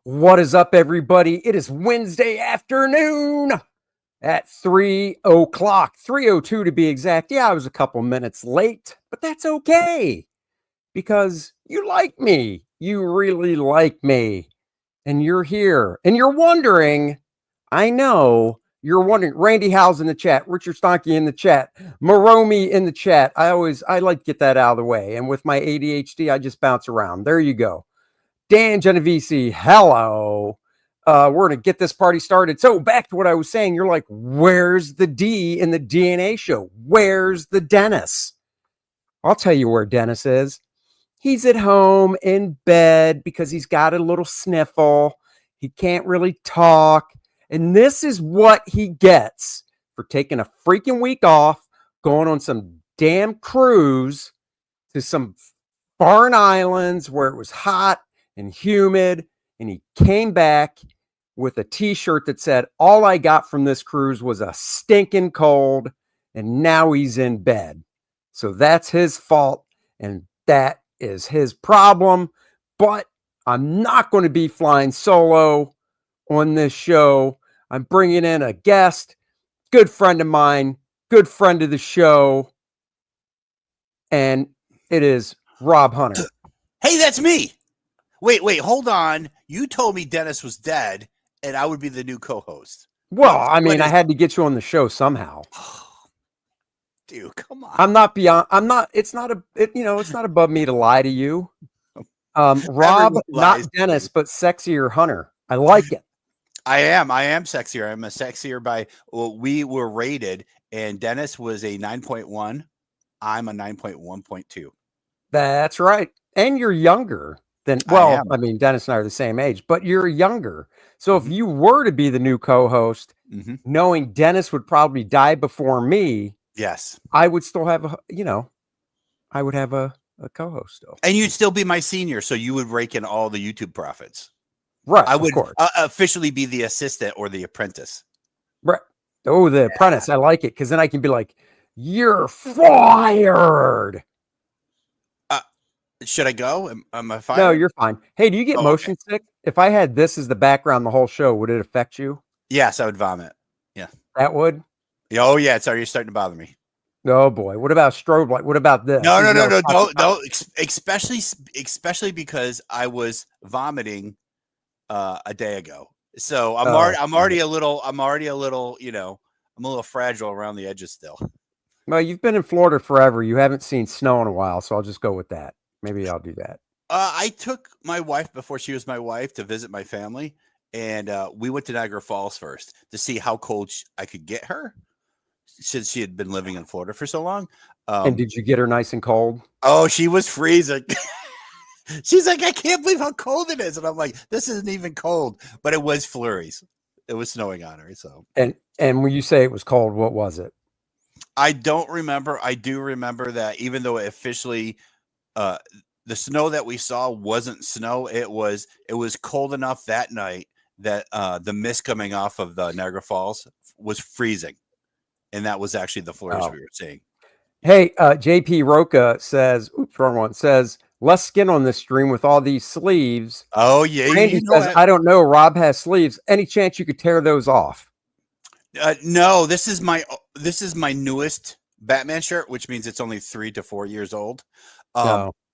What is up, everybody? It is Wednesday afternoon at 3 o'clock, 3:02 to be exact. Yeah, I was a couple minutes late, but that's okay because you like me. You really like me. And you're here. And you're wondering, I know, you're wondering, Randy Howell's in the chat, Richard Stonky in the chat, Maromi in the chat. I like to get that out of the way. And with my ADHD, I just bounce around. There you go. Dan Genovese, hello. We're going to get this party started. So back to what I was saying, you're like, where's the D in the DNA show? Where's the Dennis? I'll tell you where Dennis is. He's at home in bed because he's got a little sniffle. He can't really talk. And this is what he gets for taking a freaking week off, going on some damn cruise to some foreign islands where it was hot and humid, and he came back with a t-shirt that said, all I got from this cruise was a stinking cold, and now he's in bed. So that's his fault, and that is his problem. But I'm not going to be flying solo on this show. I'm bringing in a guest, good friend of mine, good friend of the show, and it is Rob Hunter. Hey, that's me. Wait, hold on. You told me Dennis was dead and I would be the new co-host. Well, I mean, I had to get you on the show somehow. Dude, come on. It's not above me to lie to you. Rob, not Dennis, but sexier Hunter. I like it. I am sexier. I'm a sexier we were rated, and Dennis was a 9.1. I'm a 9.1.2. That's right. And you're younger than, I mean, Dennis and I are the same age, but you're younger. So if you were to be the new co-host, knowing Dennis would probably die before me, yes, I would still have a co-host still. And you'd still be my senior, so you would rake in all the YouTube profits. Right. I would officially be the assistant or the apprentice. Right. Oh, the apprentice. I like it, because then I can be like, you're fired. Should I go? Am I fired? No, you're fine. Hey, do you get motion sick? If I had this as the background the whole show, would it affect you? Yes, I would vomit. Yeah. That would? Oh, yeah. It's already starting to bother me. Oh, boy. What about strobe light? What about this? No. Don't. Especially because I was vomiting a day ago. So I'm already a little, I'm a little fragile around the edges still. Well, you've been in Florida forever. You haven't seen snow in a while, so I'll just go with that. Maybe I'll do that. I took my wife before she was my wife to visit my family, and we went to Niagara Falls first to see how cold I could get her since she had been living in Florida for so long. And did you get her nice and cold? Oh, she was freezing. She's like, I can't believe how cold it is. And I'm like, this isn't even cold, but it was flurries. It was snowing on her. So, and when you say it was cold, what was it? I don't remember. I do remember that even though it officially, the snow that we saw wasn't snow. It was cold enough that night that the mist coming off of the Niagara Falls was freezing. And that was actually the flurries we were seeing. Hey, JP Roca says, less skin on this stream with all these sleeves. Oh, yeah. Randy says, I don't know. Rob has sleeves. Any chance you could tear those off? No, this is my newest Batman shirt, which means it's only 3 to 4 years old.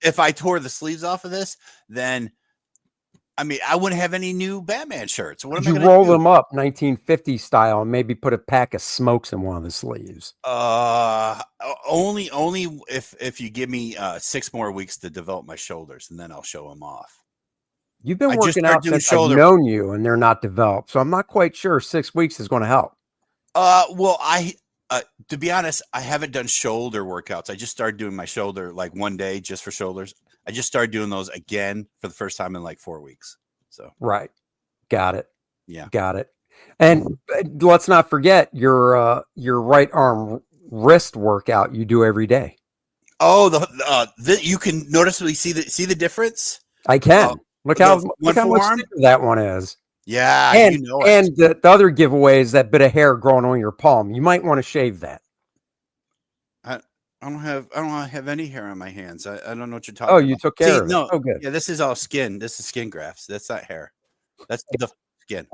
If I tore the sleeves off of this, then I mean, I wouldn't have any new Batman shirts. What am I roll them up 1950 style and maybe put a pack of smokes in one of the sleeves? Only if you give me 6 more weeks to develop my shoulders, and then I'll show them off. You've been working out since I've known you, and they're not developed, so I'm not quite sure 6 weeks is going to help. Well, to be honest, I haven't done shoulder workouts. I just started doing my shoulder like one day just for shoulders. I just started doing those again for the first time in like 4 weeks. So Right. Got it. yeah. Got it. And let's not forget your right arm wrist workout you do every day. Oh, you can noticeably see the difference. I can. Look how One much forearm. thicker that one is. Yeah, And you know it. and the other giveaway is that bit of hair growing on your palm. You might want to shave that. I don't have any hair on my hands. I don't know what you're talking Oh, about. you took See, care of it. no, Oh, good. yeah, this is all skin. This is skin grafts. That's not hair. That's the skin.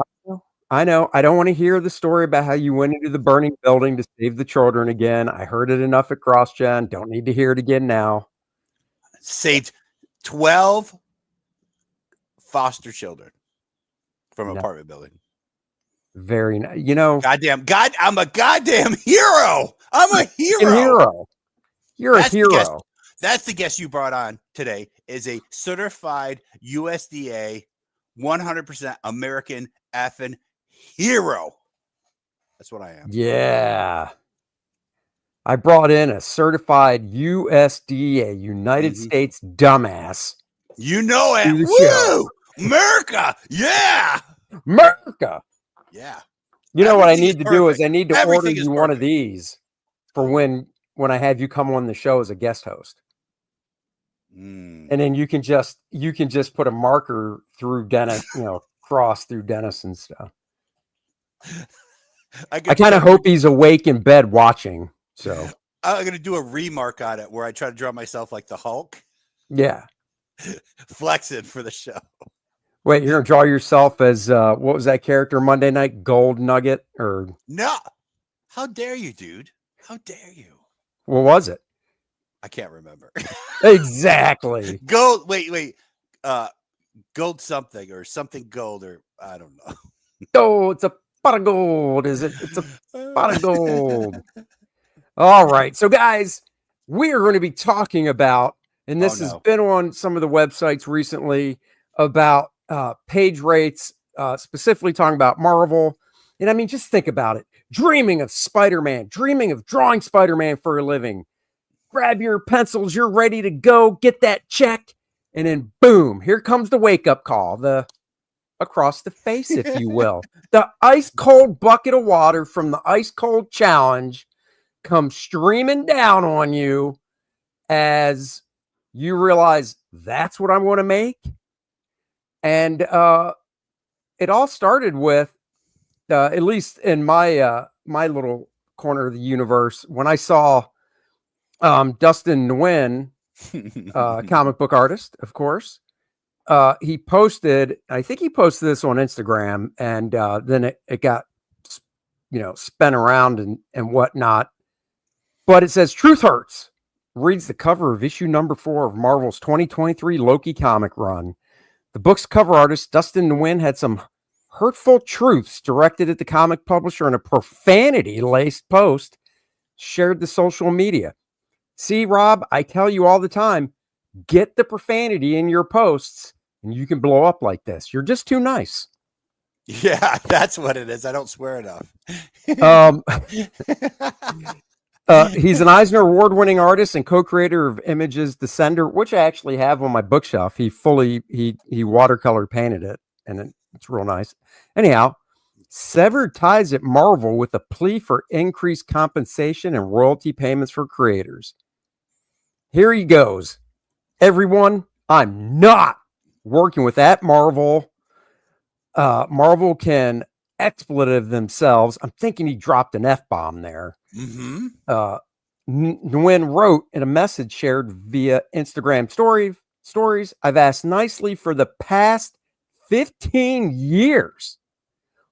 I know. I don't want to hear the story about how you went into the burning building to save the children again. I heard it enough at CrossGen. Don't need to hear it again now. Saved 12 foster children from apartment building. Very nice. You know, I'm a goddamn hero. I'm a hero. Hero. You're a hero. That's the guest you brought on today, is a certified USDA 100% American effing hero. That's what I am. Yeah. I brought in a certified USDA, United States dumbass. You know it. To the Woo! America. Yeah. America. Yeah. You know what I need to do perfect. is I need to Everything order is you one of perfect. these for when I have you come on the show as a guest host. And then you can just put a marker through Dennis, cross through Dennis and stuff. I kind of hope he's awake in bed watching. So I'm gonna do a remark on it where I try to draw myself like the Hulk. Yeah. Flexing for the show. Wait, you're gonna draw yourself as what was that character Monday Night? Gold Nugget or no? How dare you, dude? How dare you? What was it? I can't remember. Exactly. Gold. Wait. Gold something or something gold or I don't know. Oh, it's a pot of gold. Is it? It's a pot of gold. All right. So, guys, we are going to be talking about, and this has been on some of the websites recently, about page rates, specifically talking about Marvel. And I mean, just think about it. Dreaming of Spider-Man, dreaming of drawing Spider-Man for a living. Grab your pencils. You're ready to go. Get that check. And then, boom, here comes the wake-up call. The across the face, if you will. The ice-cold bucket of water from the ice-cold challenge comes streaming down on you as you realize that's what I want to make. And it all started with, at least in my my little corner of the universe, when I saw Dustin Nguyen, comic book artist, of course. He posted, I think he posted this on Instagram, and then it got, spun around and whatnot. But it says, "Truth Hurts," reads the cover of issue number 4 of Marvel's 2023 Loki comic run. The book's cover artist, Dustin Nguyen, had some hurtful truths directed at the comic publisher in a profanity-laced post shared to social media. See, Rob, I tell you all the time, get the profanity in your posts and you can blow up like this. You're just too nice. Yeah, that's what it is. I don't swear enough. He's an Eisner Award-winning artist and co-creator of Image's Descender, which I actually have on my bookshelf. He watercolor painted it, and it's real nice. Anyhow, severed ties at Marvel with a plea for increased compensation and royalty payments for creators. Here he goes. Everyone, I'm not working with that Marvel. Marvel can expletive themselves. I'm thinking he dropped an F-bomb there. Nguyen wrote in a message shared via Instagram stories, "I've asked nicely for the past 15 years.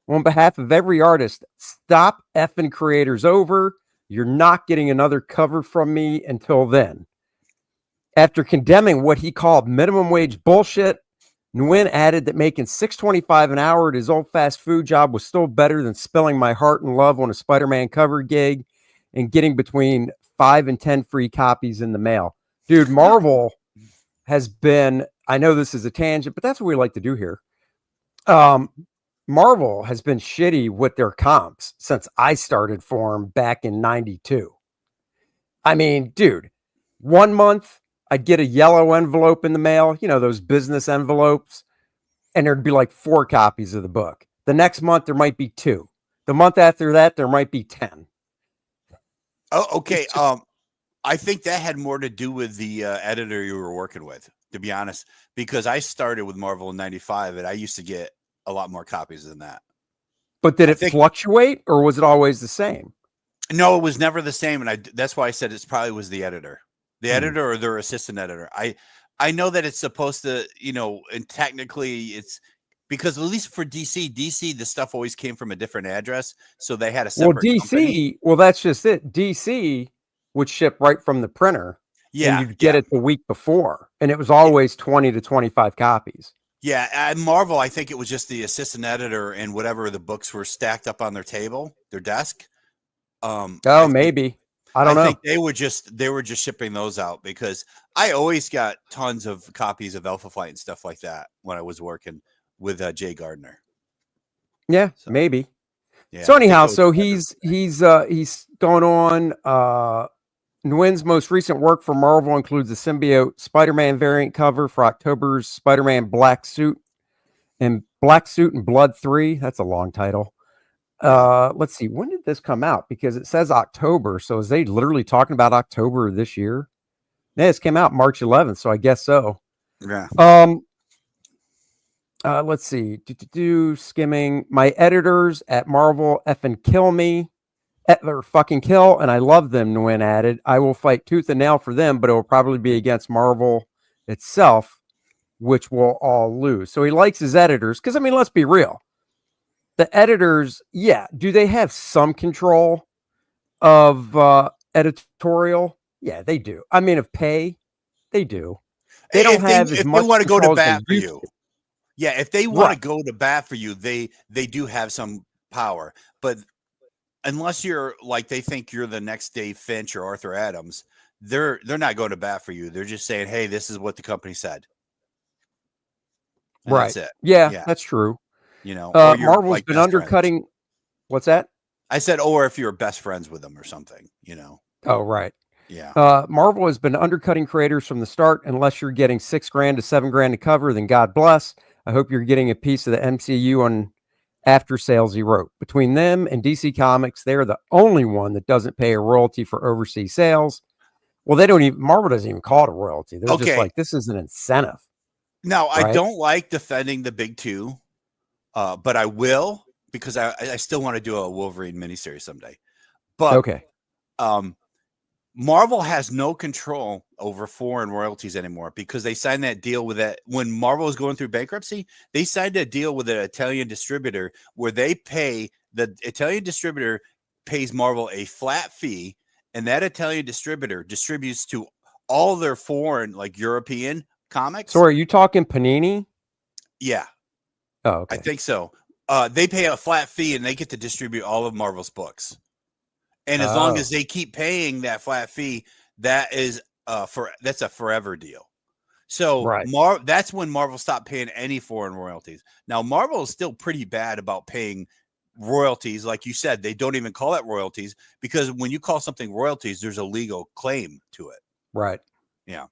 On behalf of every artist, stop effing creators over. You're not getting another cover from me until then." After condemning what he called minimum wage bullshit, Nguyen added that making $6.25 an hour at his old fast food job was still better than spilling my heart and love on a Spider-Man cover gig and getting between 5 and 10 free copies in the mail. Dude, Marvel has been, I know this is a tangent, but that's what we like to do here. Marvel has been shitty with their comps since I started for them back in 92. I mean, dude, 1 month I'd get a yellow envelope in the mail, those business envelopes, and there'd be like 4 copies of the book. The next month, there might be 2. The month after that, there might be 10. Oh, okay. I think that had more to do with the editor you were working with, to be honest, because I started with Marvel in '95, and I used to get a lot more copies than that. But did it fluctuate, or was it always the same? No, it was never the same, and that's why I said it probably was the editor, or their assistant editor. I know that it's supposed to, and technically it's because at least for DC, the stuff always came from a different address, so they had a separate company. Well, that's just it. DC would ship right from the printer, and you'd get it the week before, and it was always 20 to 25 copies. Yeah, at Marvel, I think it was just the assistant editor and whatever the books were stacked up on their table, their desk. Maybe. I don't know. I think they were just shipping those out because I always got tons of copies of Alpha Flight and stuff like that when I was working with Jay Gardner. Yeah, so, maybe. Yeah, so anyhow, so he's going on. Nguyen's most recent work for Marvel includes the symbiote Spider-Man variant cover for October's Spider-Man Black Suit and Blood 3. That's a long title. Let's see, when did this come out? Because it says October, so is they literally talking about October of this year? Yeah, this came out March 11th, so I guess so. Yeah. Let's see. Skimming. My editors at Marvel effing kill me. Etler fucking kill, and I love them, Nguyen added. I will fight tooth and nail for them, but it will probably be against Marvel itself, which we'll all lose. So he likes his editors, because, I mean, let's be real. The editors, do they have some control of editorial? Yeah, they do. I mean, of pay, they do. They don't have as much. If they want to go to bat for you, if they want to go to bat for you, they do have some power. But unless you're like they think you're the next Dave Finch or Arthur Adams, they're not going to bat for you. They're just saying, "Hey, this is what the company said." And right. That's it. Yeah, that's true. Marvel's been undercutting. Friends. What's that? I said, or if you're best friends with them or something, Oh, right. Yeah. Marvel has been undercutting creators from the start. Unless you're getting $6,000 to $7,000 to cover, then God bless. I hope you're getting a piece of the MCU on after sales, he wrote. Between them and DC Comics, they're the only one that doesn't pay a royalty for overseas sales. Well, Marvel doesn't even call it a royalty. They're just like, this is an incentive. Now, right? I don't like defending the big two. But I will, because I still want to do a Wolverine miniseries someday. But Marvel has no control over foreign royalties anymore because they signed that deal with that when Marvel was going through bankruptcy. They signed a deal with an Italian distributor where the Italian distributor pays Marvel a flat fee, and that Italian distributor distributes to all their foreign, like European comics. So are you talking Panini? Yeah. Oh, okay. I think so. They pay a flat fee and they get to distribute all of Marvel's books. And as long as they keep paying that flat fee, that's a forever deal. So that's when Marvel stopped paying any foreign royalties. Now, Marvel is still pretty bad about paying royalties. Like you said, they don't even call it royalties because when you call something royalties, there's a legal claim to it. Right. Yeah.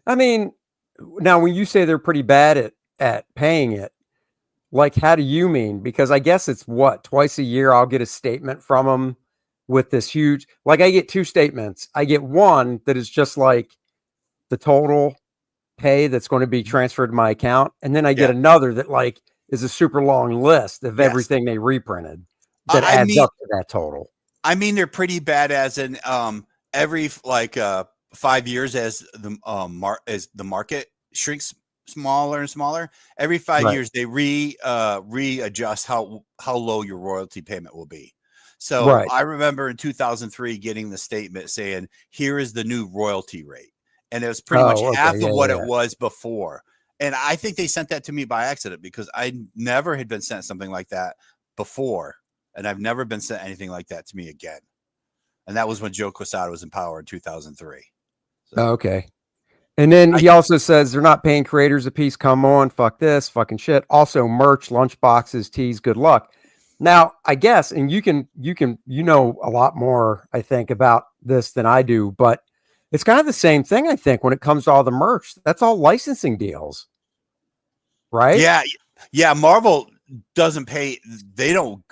I mean, now when you say they're pretty bad at paying it, like, how do you mean? Because I guess it's twice a year I'll get a statement from them with this huge, like I get 2 statements. I get one that is just like the total pay that's going to be transferred to my account. And then I get another that like is a super long list of everything they reprinted that adds up to that total. I mean, they're pretty bad as in every 5 years as the market shrinks smaller and smaller. Every 5 years they readjust how low your royalty payment will be. So I remember in 2003 getting the statement saying, here is the new royalty rate. And it was pretty much half of what it was before. And I think they sent that to me by accident because I never had been sent something like that before. And I've never been sent anything like that to me again. And that was when Joe Quesada was in power in 2003. So. Okay. And then he also says they're not paying creators a piece. Come on, fuck this, fucking shit. Also, merch, lunch boxes, teas. Good luck. Now, I guess, and you know a lot more, I think, about this than I do, but it's kind of the same thing. I think when it comes to all the merch, that's all licensing deals. right? Yeah. Marvel doesn't pay. They don't.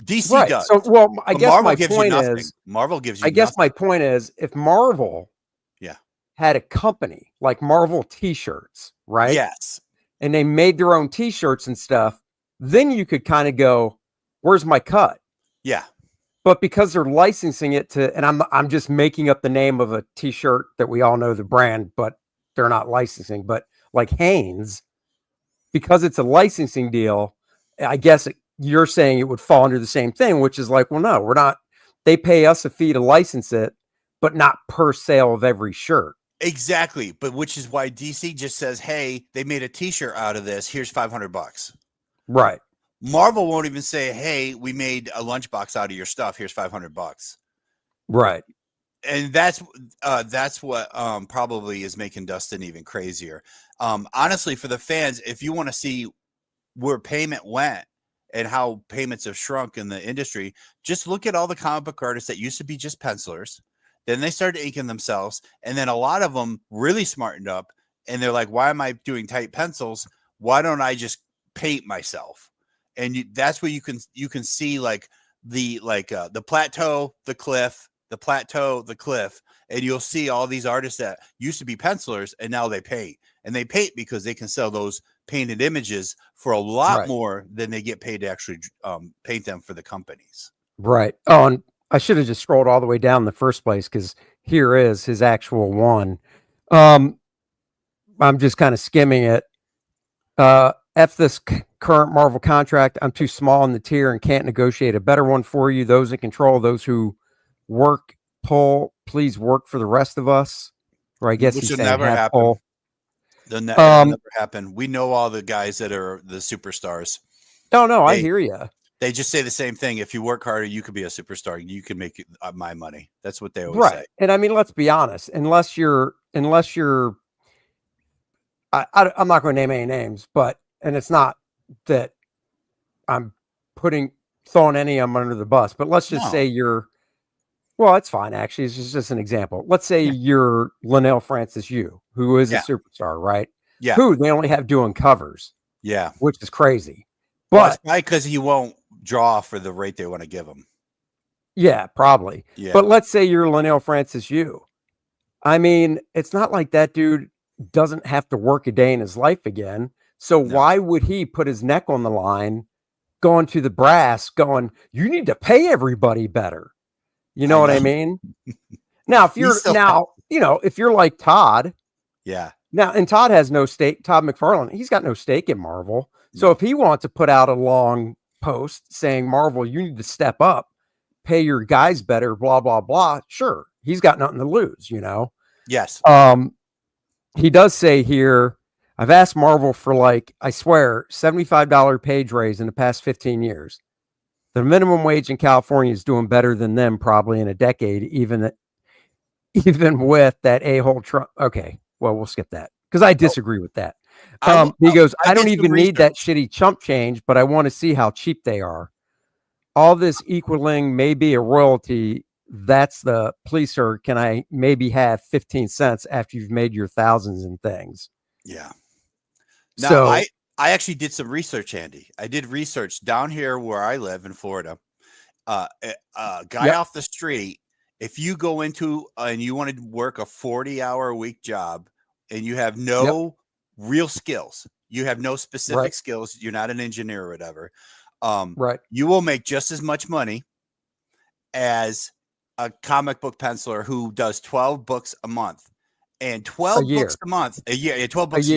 DC Right. does. So, well, I But guess Marvel my gives you point nothing. is, Marvel gives you I guess my nothing. point is, if Marvel Yeah. had a company like Marvel T-shirts, right? Yes. And they made their own T-shirts and stuff, then you could kind of go, "Where's my cut?" Yeah. But because they're licensing it to, and I'm just making up the name of a T-shirt that we all know the brand, but they're not licensing. But like Hanes, because it's a licensing deal, I guess you're saying it would fall under the same thing, which is like, well, no, we're not. They pay us a fee to license it, but not per sale of every shirt. Exactly. But which is why DC just says, "Hey, they made a T-shirt out of this. Here's $500." Right. Marvel won't even say, "Hey, we made a lunchbox out of your stuff. Here's $500." Right. And that's what probably is making Dustin even crazier. Honestly, for the fans, if you want to see where payment went and how payments have shrunk in the industry, just look at all the comic book artists that used to be just pencilers. Then they started inking themselves, and then a lot of them really smartened up, and they're like, "Why am I doing tight pencils? Why don't I just paint myself?" And that's where you can see like the plateau, the cliff, the plateau, the cliff, and you'll see all these artists that used to be pencilers and now they paint, and they paint because they can sell those painted images for a lot more than they get paid to actually paint them for the companies. Right. Oh, and I should have just scrolled all the way down in the first place because here is his actual one. I'm just kind of skimming it. F this current Marvel contract. I'm too small in the tier and can't negotiate a better one for you. Those in control, those who work, pull, please work for the rest of us. Or I guess Which he's will saying never have happen. pull. It'll never happen. We know all the guys that are the superstars. Oh, no, I hear you. They just say the same thing. If you work harder, you could be a superstar. You can make my money. That's what they always say. And I mean, let's be honest. Unless you're, I'm not going to name any names, but, and it's not that I'm throwing any of them under the bus, but let's just say well, it's fine. Actually, it's just an example. Let's say you're Linnell Francis Yu, who is a superstar, right? Yeah. Who they only have doing covers. Yeah. Which is crazy. But it's probably because he won't draw for the rate they want to give him. Yeah, probably. Yeah. But let's say you're Linnell Francis Yu. I mean, it's not like that dude doesn't have to work a day in his life again. So why would he put his neck on the line going to the brass going, you need to pay everybody better? You know what I mean? Now, if you're if you're like Todd. Yeah. Now, and Todd has no stake. Todd McFarlane, he's got no stake in Marvel. So if he wants to put out a long post saying, Marvel, you need to step up, pay your guys better, blah, blah, blah. Sure. He's got nothing to lose, Yes. He does say here, I've asked Marvel for I swear, $75 page raise in the past 15 years. The minimum wage in California is doing better than them probably in a decade, even with that a-hole Trump. Okay, well, we'll skip that because I disagree with that. He goes, I don't even need that shitty chump change, but I want to see how cheap they are. All this equaling maybe a royalty. That's the pleaser. Can I maybe have 15 cents after you've made your thousands and things? Yeah. Now, I actually did some research, Andy. I did research down here where I live in Florida. A guy off the street, if you go into and you want to work a 40-hour-a-week job and you have no real skills, you have no specific skills, you're not an engineer or whatever, you will make just as much money as a comic book penciler who does 12 books a month. And 12 books a month, a year, 12 books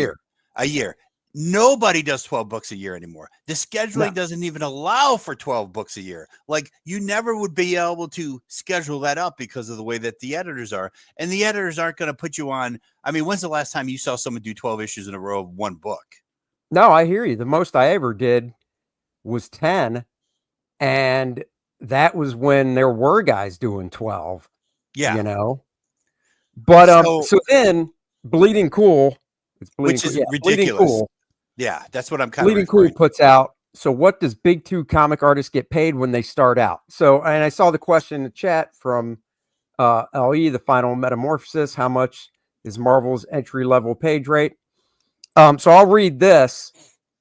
a year. Nobody does 12 books a year anymore. The scheduling doesn't even allow for 12 books a year. Like, you never would be able to schedule that up because of the way that the editors are. And the editors aren't going to put you on. I mean, when's the last time you saw someone do 12 issues in a row of one book? No, I hear you. The most I ever did was 10. And that was when there were guys doing 12. Yeah. But so then Bleeding Cool, which is ridiculous. Bleeding Cool. Yeah, that's what I'm kind of Bleeding Cool puts out. So what does big two comic artists get paid when they start out? So, and I saw the question in the chat from LE, the Final Metamorphosis. How much is Marvel's entry level page rate? So I'll read this.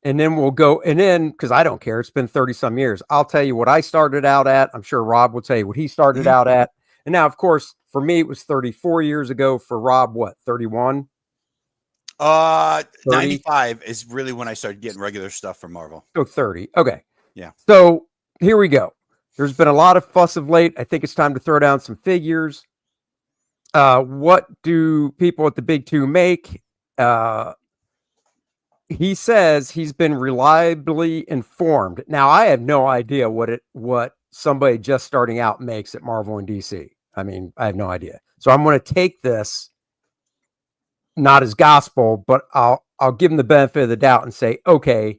and then we'll go, and then, because I don't care, it's been 30 some years. I'll tell you what I started out at. I'm sure Rob will tell you what he started out at. And now, of course, for me, it was 34 years ago. For Rob, what, 31? 95 is really when I started getting regular stuff from Marvel. Oh, 30. Okay. Yeah. So here we go. There's been a lot of fuss of late. I think it's time to throw down some figures. What do people at the big two make? He says he's been reliably informed. Now, I have no idea what somebody just starting out makes at Marvel and DC. I mean, I have no idea. So I'm going to take this not as gospel, but I'll give him the benefit of the doubt and say, okay,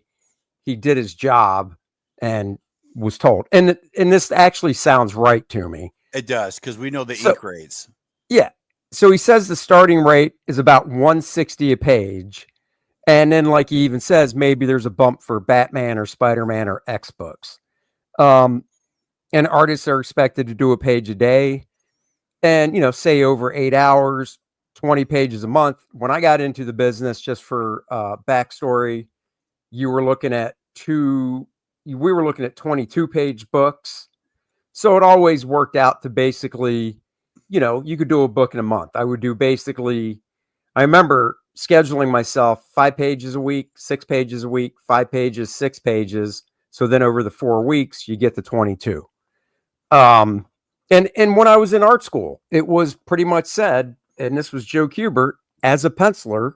he did his job and was told. And this actually sounds right to me. It does, because we know the ink rates. Yeah. So he says the starting rate is about 160 a page. And then, like he even says, maybe there's a bump for Batman or Spider-Man or X books. And artists are expected to do a page a day and, say over 8 hours, 20 pages a month. When I got into the business, just for backstory, we were looking at 22-page books. So it always worked out to basically, you could do a book in a month. I would do I remember scheduling myself 5 pages a week, 6 pages a week, 5 pages, 6 pages. So then over the 4 weeks, you get to 22. And when I was in art school, it was pretty much said, and this was Joe Kubert, as a penciler,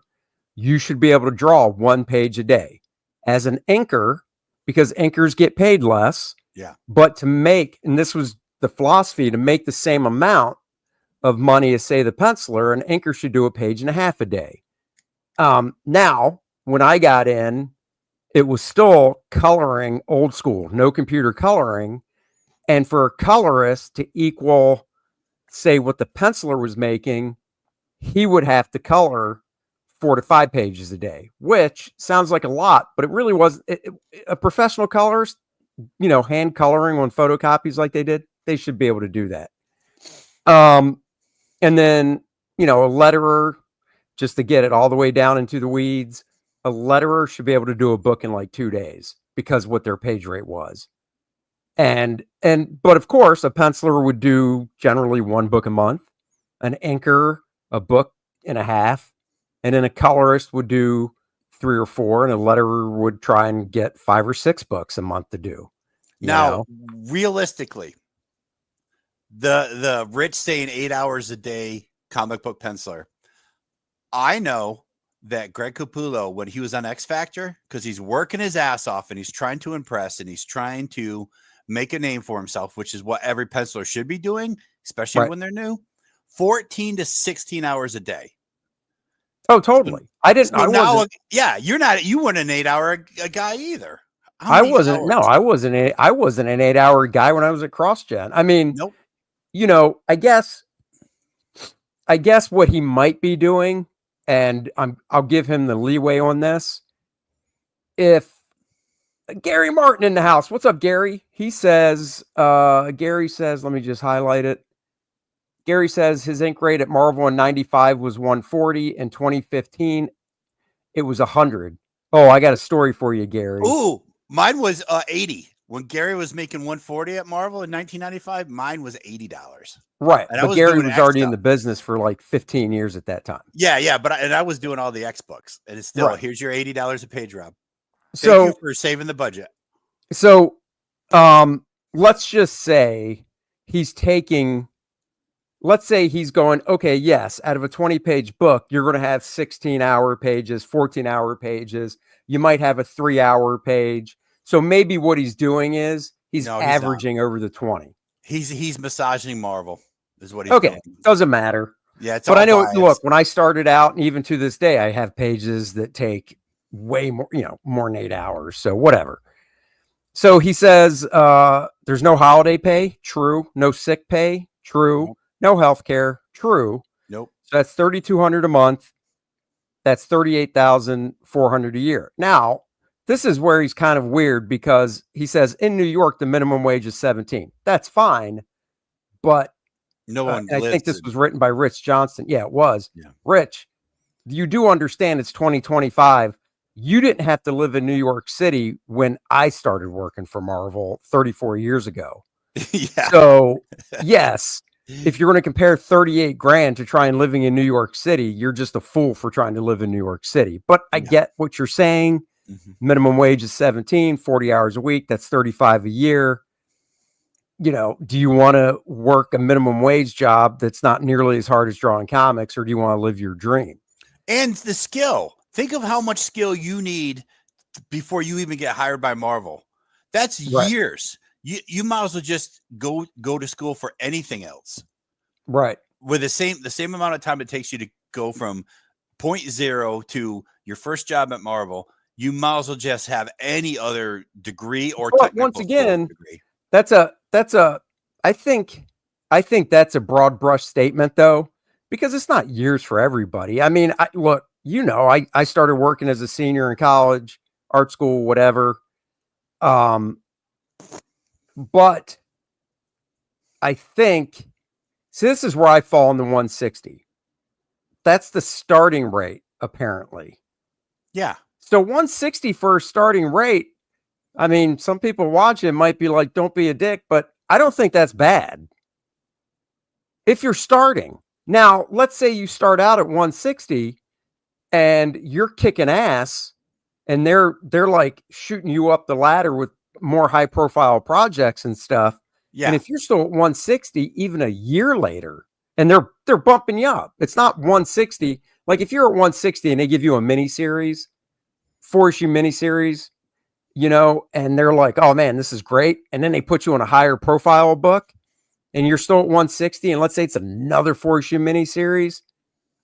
you should be able to draw 1 page a day. As an inker, because inkers get paid less, but to make, and this was the philosophy, to make the same amount of money as, say, the penciler, an inker should do a page and a half a day. Now, when I got in, it was still coloring old school, no computer coloring. And for a colorist to equal, say, what the penciler was making, he would have to color 4 to 5 pages a day, which sounds like a lot, but it really wasn't. A professional colorist, hand coloring on photocopies like they did, they should be able to do that. And then, a letterer, just to get it all the way down into the weeds, a letterer should be able to do a book in like 2 days because what their page rate was. But of course, a penciler would do generally 1 book a month, an inker, a book and a half, and then a colorist would do 3 or 4, and a letterer would try and get 5 or 6 books a month to do. Now, realistically, the rich staying 8 hours a day comic book penciler, I know that Greg Capullo, when he was on X Factor, because he's working his ass off and he's trying to impress and he's trying to make a name for himself, which is what every penciler should be doing, especially when they're new, 14 to 16 hours a day. Oh, totally. You weren't an 8 hour guy either. I wasn't an 8 hour guy when I was at CrossGen. I mean, nope. I guess what he might be doing, and I'll give him the leeway on this. If Gary Martin in the house, what's up, Gary? Gary says, let me just highlight it. Gary says his ink rate at Marvel in 95 was 140. In 2015, it was 100. Oh, I got a story for you, Gary. Ooh, mine was 80. When Gary was making 140 at Marvel in 1995, mine was $80. Right. But Gary was already in the business for like 15 years at that time. Yeah. But I was doing all the X books, and it's still, here's your $80 a page, Rob. Thank you for saving the budget. So, let's just say he's taking, let's say he's going, okay, yes, out of a 20-page book, you're going to have 16-hour pages, 14-hour pages. You might have a 3-hour page. So maybe what he's doing is he's averaging over the 20. He's massaging Marvel is what he's doing. Doesn't matter. Yeah, but I know. Biased. Look, when I started out, and even to this day, I have pages that take way more, more than 8 hours. So whatever. So he says there's no holiday pay. True. No sick pay. True. Nope. No health care. True. Nope. So that's $3,200 a month. That's $38,400 a year. Now, this is where he's kind of weird because he says in New York, the minimum wage is 17. That's fine. But no one, I think this was written by Rich Johnston. Yeah, it was. Yeah. Rich, you do understand it's 2025. You didn't have to live in New York City when I started working for Marvel 34 years ago. Yeah. So, yes, if you're going to compare 38 grand to try and living in New York City, you're just a fool for trying to live in New York City. But I Yeah. get what you're saying. Mhm. Minimum wage is 17, 40 hours a week. That's 35 a year. Do you want to work a minimum wage job that's not nearly as hard as drawing comics, or do you want to live your dream? And the skill. Think of how much skill you need before you even get hired by Marvel. That's Right. years. You might as well just go to school for anything else. Right. With the same amount of time it takes you to go from point zero to your first job at Marvel, you might as well just have any other degree or But once technical school again, degree. that's a I think that's a broad brush statement though, because it's not years for everybody. I mean, look, I started working as a senior in college, art school, whatever. But I think, see, this is where I fall in the 160. That's the starting rate, apparently. Yeah. So 160 for a starting rate. I mean, some people watching might be like, don't be a dick, but I don't think that's bad. If you're starting. Now, let's say you start out at 160 and you're kicking ass and they're like shooting you up the ladder with more high profile projects and stuff. Yeah. And if you're still at 160 even a year later and they're bumping you up. It's not 160. Like if you're at 160 and they give you a mini series, 4-issue mini series, and they're like, "Oh man, this is great." And then they put you on a higher profile book and you're still at 160 and let's say it's another 4-issue mini series,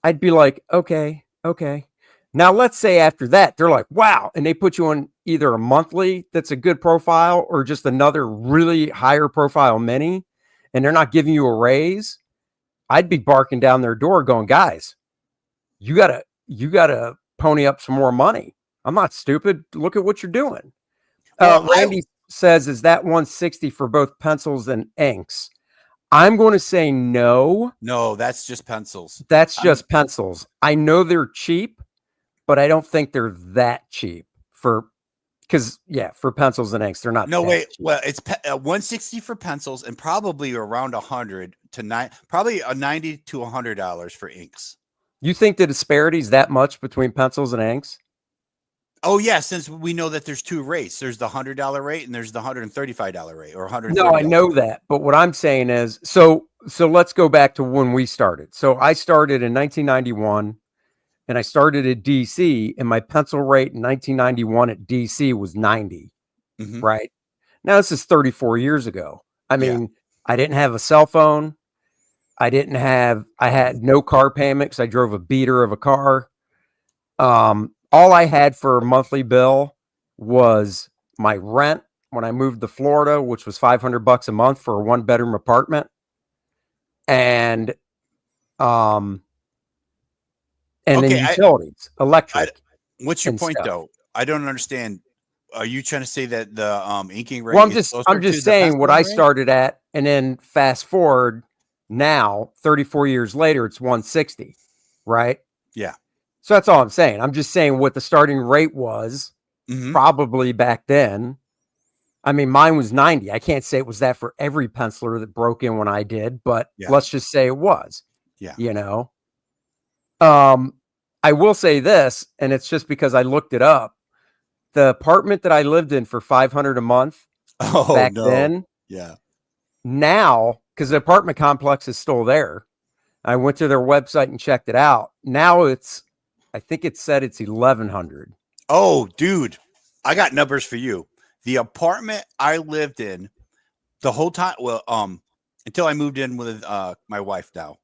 I'd be like, "Okay, okay." Now let's say after that they're like, "Wow," and they put you on either a monthly that's a good profile or just another really higher profile mini and they're not giving you a raise. I'd be barking down their door going, "Guys, you got to pony up some more money. I'm not stupid. Look at what you're doing." Well, Randy says, "Is that 160 for both pencils and inks?" I'm going to say no. no, that's just pencils. That's I'm just pencils. I know they're cheap, but I don't think they're that cheap for pencils and inks, they're not no that wait. cheap. Well, it's 160 for pencils and probably around 100 to probably a $90 to $100 for inks. You think the disparity is that much between pencils and inks? Oh yeah, since we know that there's two rates. There's the $100 rate and there's the $135 rate or No, I $130. know that, but what I'm saying is, so let's go back to when we started. So I started in 1991 and I started at DC and my pencil rate in 1991 at DC was 90, Mm-hmm. right? Now this is 34 years ago. I Yeah. mean, I didn't have a cell phone. I had no car payments. I drove a beater of a car. All I had for a monthly bill was my rent when I moved to Florida, which was $500 a month for a 1-bedroom apartment. And then Okay. utilities, electric. What's your And point stuff. though? I don't understand. Are you trying to say that the inking rate Well, is I'm closer to just the saying what penciling I rate? started at, and then fast forward now, 34 years later, it's 160, right? Yeah. So that's all I'm saying. I'm just saying what the starting rate was Mm-hmm. probably back then. I mean, mine was 90. I can't say it was that for every penciler that broke in when I did, but Yeah. let's just say it was. Yeah. I will say this, and it's just because I looked it up. The apartment that I lived in for $500 a month Oh back no. then, Yeah. now, because the apartment complex is still there, I went to their website and checked it out. Now I think it said it's 1,100. Oh, dude, I got numbers for you. The apartment I lived in the whole time, well, until I moved in with my wife now.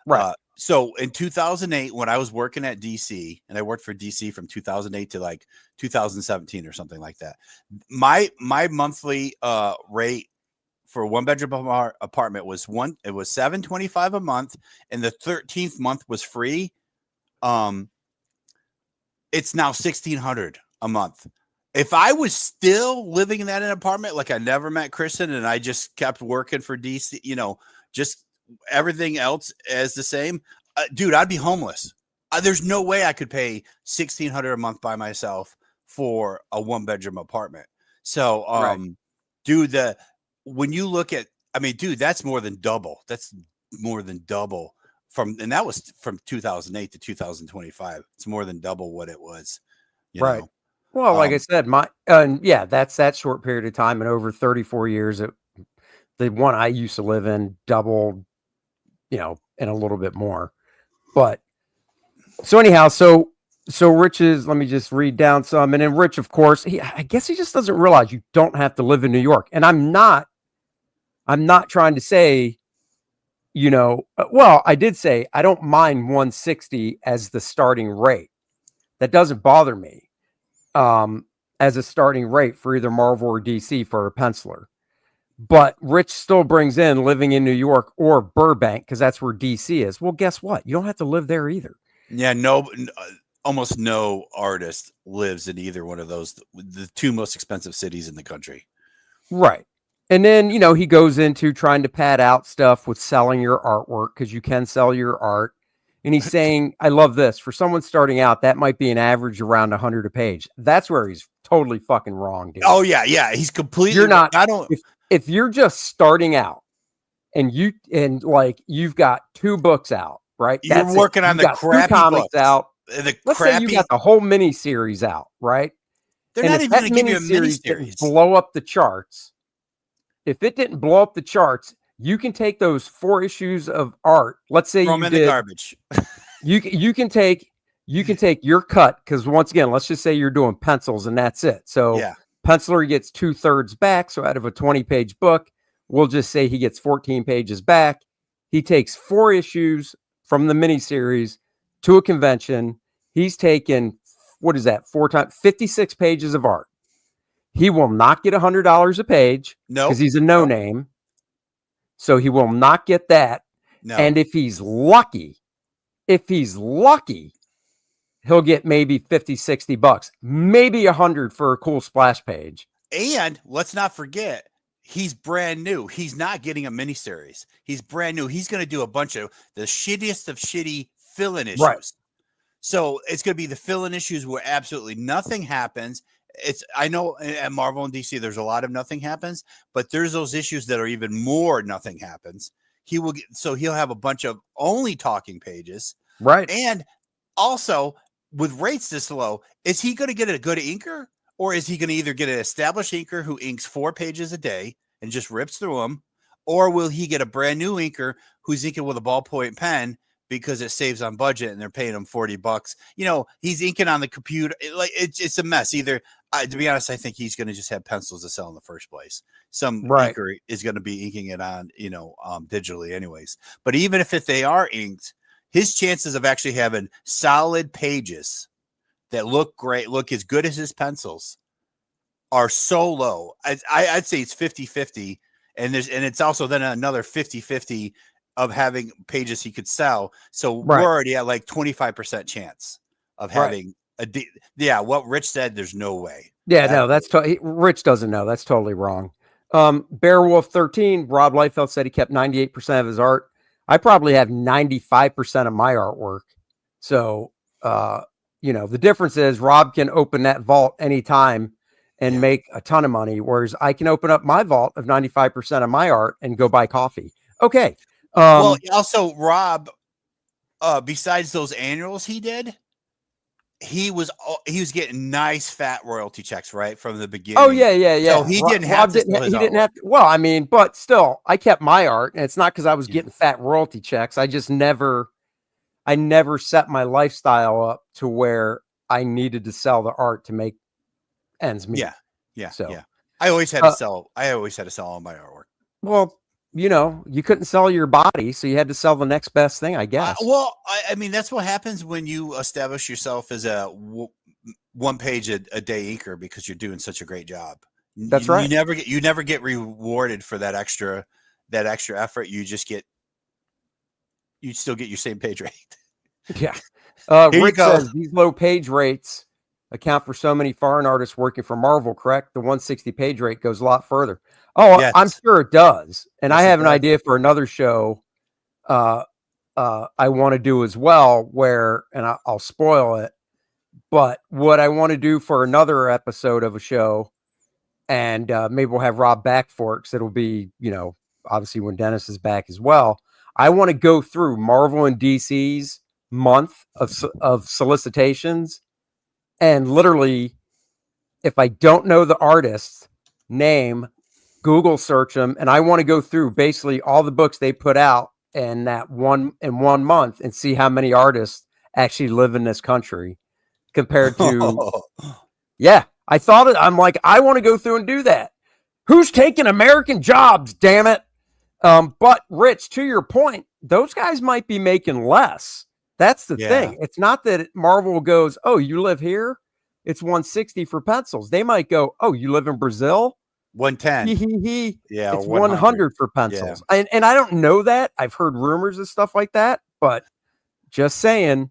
Right. So in 2008, when I was working at DC, and I worked for DC from 2008 to like 2017 or something like that, my monthly rate for a 1-bedroom apartment was $725 a month, and the 13th month was free. It's now $1,600 a month. If I was still living in that apartment, like I never met Kristen and I just kept working for DC, just everything else as the same, dude, I'd be homeless. There's no way I could pay $1,600 a month by myself for a 1-bedroom apartment. So, Right. dude, when you look at, I mean, dude, that's more than double. That's more than double and that was from 2008 to 2025. It's more than double what it was, you Right. know. Well, like I said, that's that short period of time, and over 34 years, the one I used to live in doubled, and a little bit more. But so anyhow, so Rich's, let me just read down some, and then Rich, of course, I guess he just doesn't realize you don't have to live in New York, and I'm not trying to say, well, I did say I don't mind 160 as the starting rate. That doesn't bother me. As a starting rate for either Marvel or DC for a penciler. But Rich still brings in living in New York or Burbank because that's where DC is. Well, guess what? You don't have to live there either. Yeah, almost no artist lives in either one of those, the two most expensive cities in the country. Right. And then, he goes into trying to pad out stuff with selling your artwork because you can sell your art. And he's saying, I love this. For someone starting out, that might be an average around 100 a page. That's where he's totally fucking wrong, dude. Oh, yeah. Yeah. He's completely You're not. I don't. If you're just starting out and you've got 2 books out, right? You're working on the crappy comics books. out. Let's say you got the whole mini series out, right? They're not even going to give you a mini series. Blow up the charts. If it didn't blow up the charts, you can take those 4 issues of art. Let's say throw them in the garbage. you can take your cut, because once again, let's just say you're doing pencils and that's it. So yeah. Penciler gets 2/3 back. So out of a 20-page book, we'll just say he gets 14 pages back. He takes 4 issues from the miniseries to a convention. He's taken, what is that, 4 times 56 pages of art. He will not get $100 a page because he's a no-name. So he will not get that. No. And if he's lucky, he'll get maybe $50-$60, maybe $100 for a cool splash page. And let's not forget, he's brand new. He's not getting a miniseries. He's brand new. He's going to do a bunch of the shittiest of shitty fill-in issues. Right. So it's going to be the fill-in issues where absolutely nothing happens. I know at Marvel and DC, there's a lot of nothing happens, but there's those issues that are even more nothing happens. He'll have a bunch of only talking pages. Right. And also, with rates this low, is he going to get a good inker, or is he going to either get an established inker who inks 4 pages a day and just rips through them, or will he get a brand new inker who's inking with a ballpoint pen because it saves on budget and they're paying him $40? He's inking on the computer. It's a mess. Either, to be honest, I think he's going to just have pencils to sell in the first place. Some inker is going to be inking it on, digitally anyways. But even if they are inked, his chances of actually having solid pages that look great, look as good as his pencils, are so low. I'd say it's 50-50. And it's also then another 50-50 of having pages he could sell. So we're already at like 25% chance of having what Rich said, there's no way. Yeah, no, that's Rich doesn't know. That's totally wrong. Bearwolf 13, Rob Liefeld said he kept 98% of his art. I probably have 95% of my artwork. So, the difference is Rob can open that vault anytime and make a ton of money, whereas I can open up my vault of 95% of my art and go buy coffee. Okay. Well, also Rob, besides those annuals he did, he was getting nice fat royalty checks right from the beginning. Oh yeah. So he didn't have to. He didn't have to. Well, I mean, but still, I kept my art, and it's not because I was getting fat royalty checks. I just never set my lifestyle up to where I needed to sell the art to make ends meet. Yeah. So yeah. I always had to sell. I always had to sell all my artwork. Well, you couldn't sell your body, so you had to sell the next best thing, I guess. I mean, that's what happens when you establish yourself as a 1 page a day inker because you're doing such a great job. That's right. You never get rewarded for that extra effort. You still get your same page rate. Yeah. Rick says these low page rates account for so many foreign artists working for Marvel, correct? The 160 page rate goes a lot further. Oh, yes. I'm sure it does. And yes, I have an idea for another show I want to do as well, where, and I'll spoil it, but what I want to do for another episode of a show, and maybe we'll have Rob back for it, because it'll be, obviously when Dennis is back as well. I want to go through Marvel and DC's month of solicitations, and literally, if I don't know the artist's name, Google search them, and I want to go through basically all the books they put out in one month and see how many artists actually live in this country compared to. Yeah, I thought it. I'm like, I want to go through and do that. Who's taking American jobs? Damn it! But Rich, to your point, those guys might be making less. That's the thing. It's not that Marvel goes, "Oh, you live here? It's 160 for pencils." They might go, "Oh, you live in Brazil? 110. Yeah, it's 100 for pencils." Yeah. And I don't know that. I've heard rumors and stuff like that, but just saying.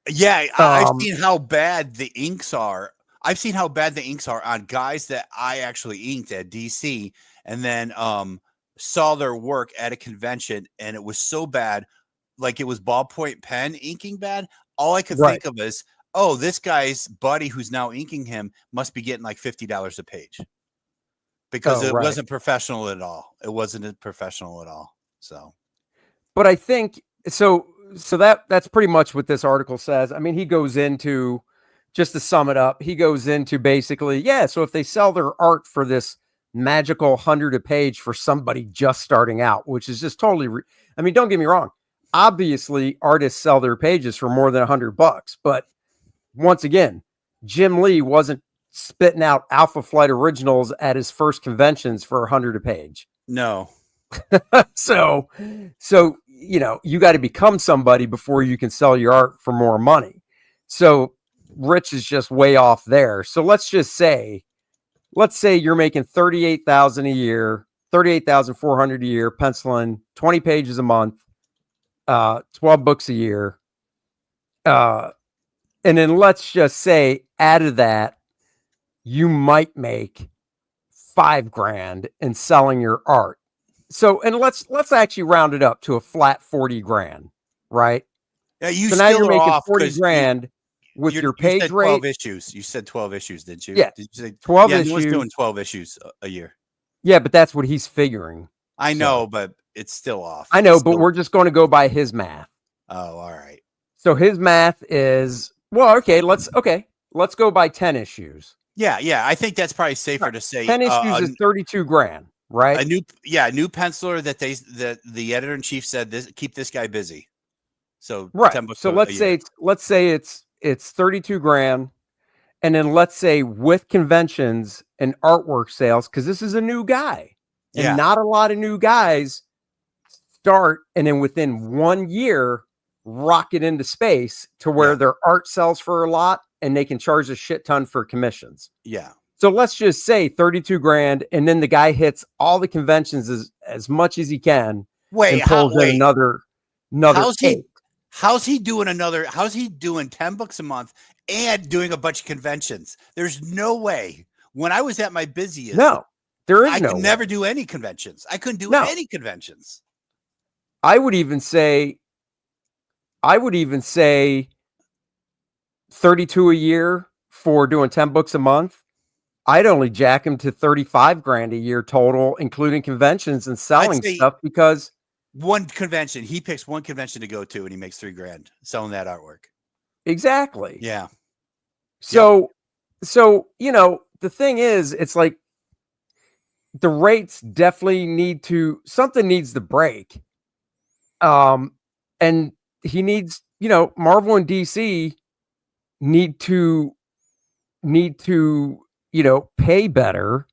Yeah, I've seen how bad the inks are. I've seen how bad the inks are on guys that I actually inked at DC, and then saw their work at a convention, and it was so bad, like it was ballpoint pen inking bad. All I could think of is, oh, this guy's buddy who's now inking him must be getting like $50 a page, because it wasn't professional at all. It wasn't professional at all. So, but I think so that's pretty much what this article says. I mean, he goes into, just to sum it up, he goes into basically, so if they sell their art for this magical 100 a page for somebody just starting out, which is just totally, I mean, don't get me wrong. Obviously, artists sell their pages for more than $100, but once again, Jim Lee wasn't spitting out Alpha Flight originals at his first conventions for 100 a page. No. So you got to become somebody before you can sell your art for more money. So Rich is just way off there. So let's say you're making $38,000 a year, $38,400 a year, penciling 20 pages a month, 12 books a year. And then let's just say out of that, you might make $5,000 in selling your art. So, and let's actually round it up to a flat $40,000, right? Yeah, you so now you're making $40,000 with your page said 12 rate. issues. You said 12 issues, didn't you? Yeah, did you say 12 issues? He was doing 12 issues a year. Yeah, but that's what he's figuring. I know, but it's still off. I know, but we're just going to go by his math. Oh, all right. So his math is, let's go by 10 issues. Yeah. I think that's probably safer to say. 10 issues is $32,000, right? A new penciler that the editor in chief said keep this guy busy. So right. So let's say it's $32,000, and then let's say with conventions and artwork sales, because this is a new guy, and not a lot of new guys start and then within 1 year rocket into space to where their art sells for a lot and they can charge a shit ton for commissions. Yeah. So let's just say $32,000, and then the guy hits all the conventions as much as he can. Wait, in another. How's he doing 10 books a month and doing a bunch of conventions? There's no way. When I was at my busiest, there is I no could way. never do any conventions. I couldn't do any conventions. I would even say 32 a year for doing 10 books a month. I'd only jack him to $35,000 a year total, including conventions and selling stuff, because one convention, he picks one convention to go to and he makes $3,000 selling that artwork. Exactly. Yeah. So, the thing is, it's like the rates definitely something needs to break. And he needs, Marvel and DC need to pay better.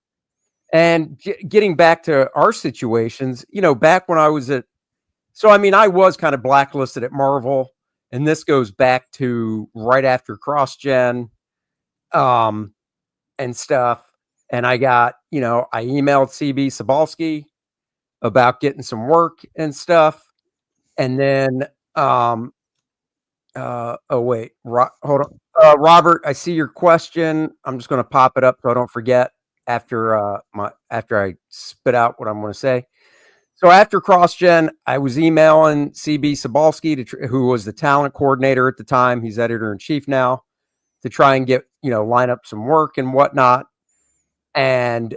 And getting back to our situations, back when I was I was kind of blacklisted at Marvel, and this goes back to right after CrossGen, and stuff. And I got, I emailed CB Sobalski about getting some work and stuff. And then, hold on. Robert, I see your question. I'm just going to pop it up so I don't forget after I spit out what I'm going to say. So after CrossGen, I was emailing CB Sobalski, who was the talent coordinator at the time. He's editor in chief now, to try and get, line up some work and whatnot. And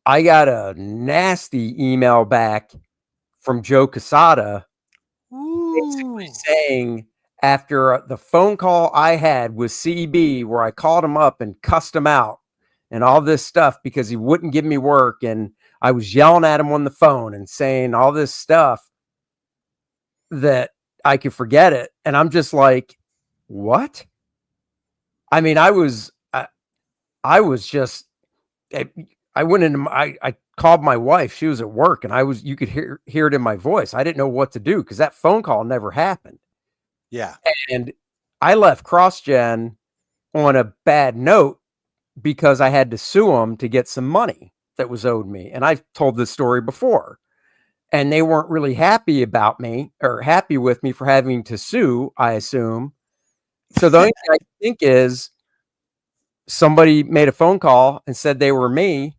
I got a nasty email back from Joe Casada, basically saying, after the phone call I had with CB, where I called him up and cussed him out and all this stuff because he wouldn't give me work, and I was yelling at him on the phone and saying all this stuff, that I could forget it. And I'm just like, what? I mean, I was just, I went into I called my wife. She was at work, and you could hear it in my voice. I didn't know what to do because that phone call never happened. Yeah. And I left CrossGen on a bad note because I had to sue them to get some money that was owed me. And I've told this story before, and they weren't really happy about me, or happy with me for having to sue, I assume. So the only thing I think is somebody made a phone call and said they were me,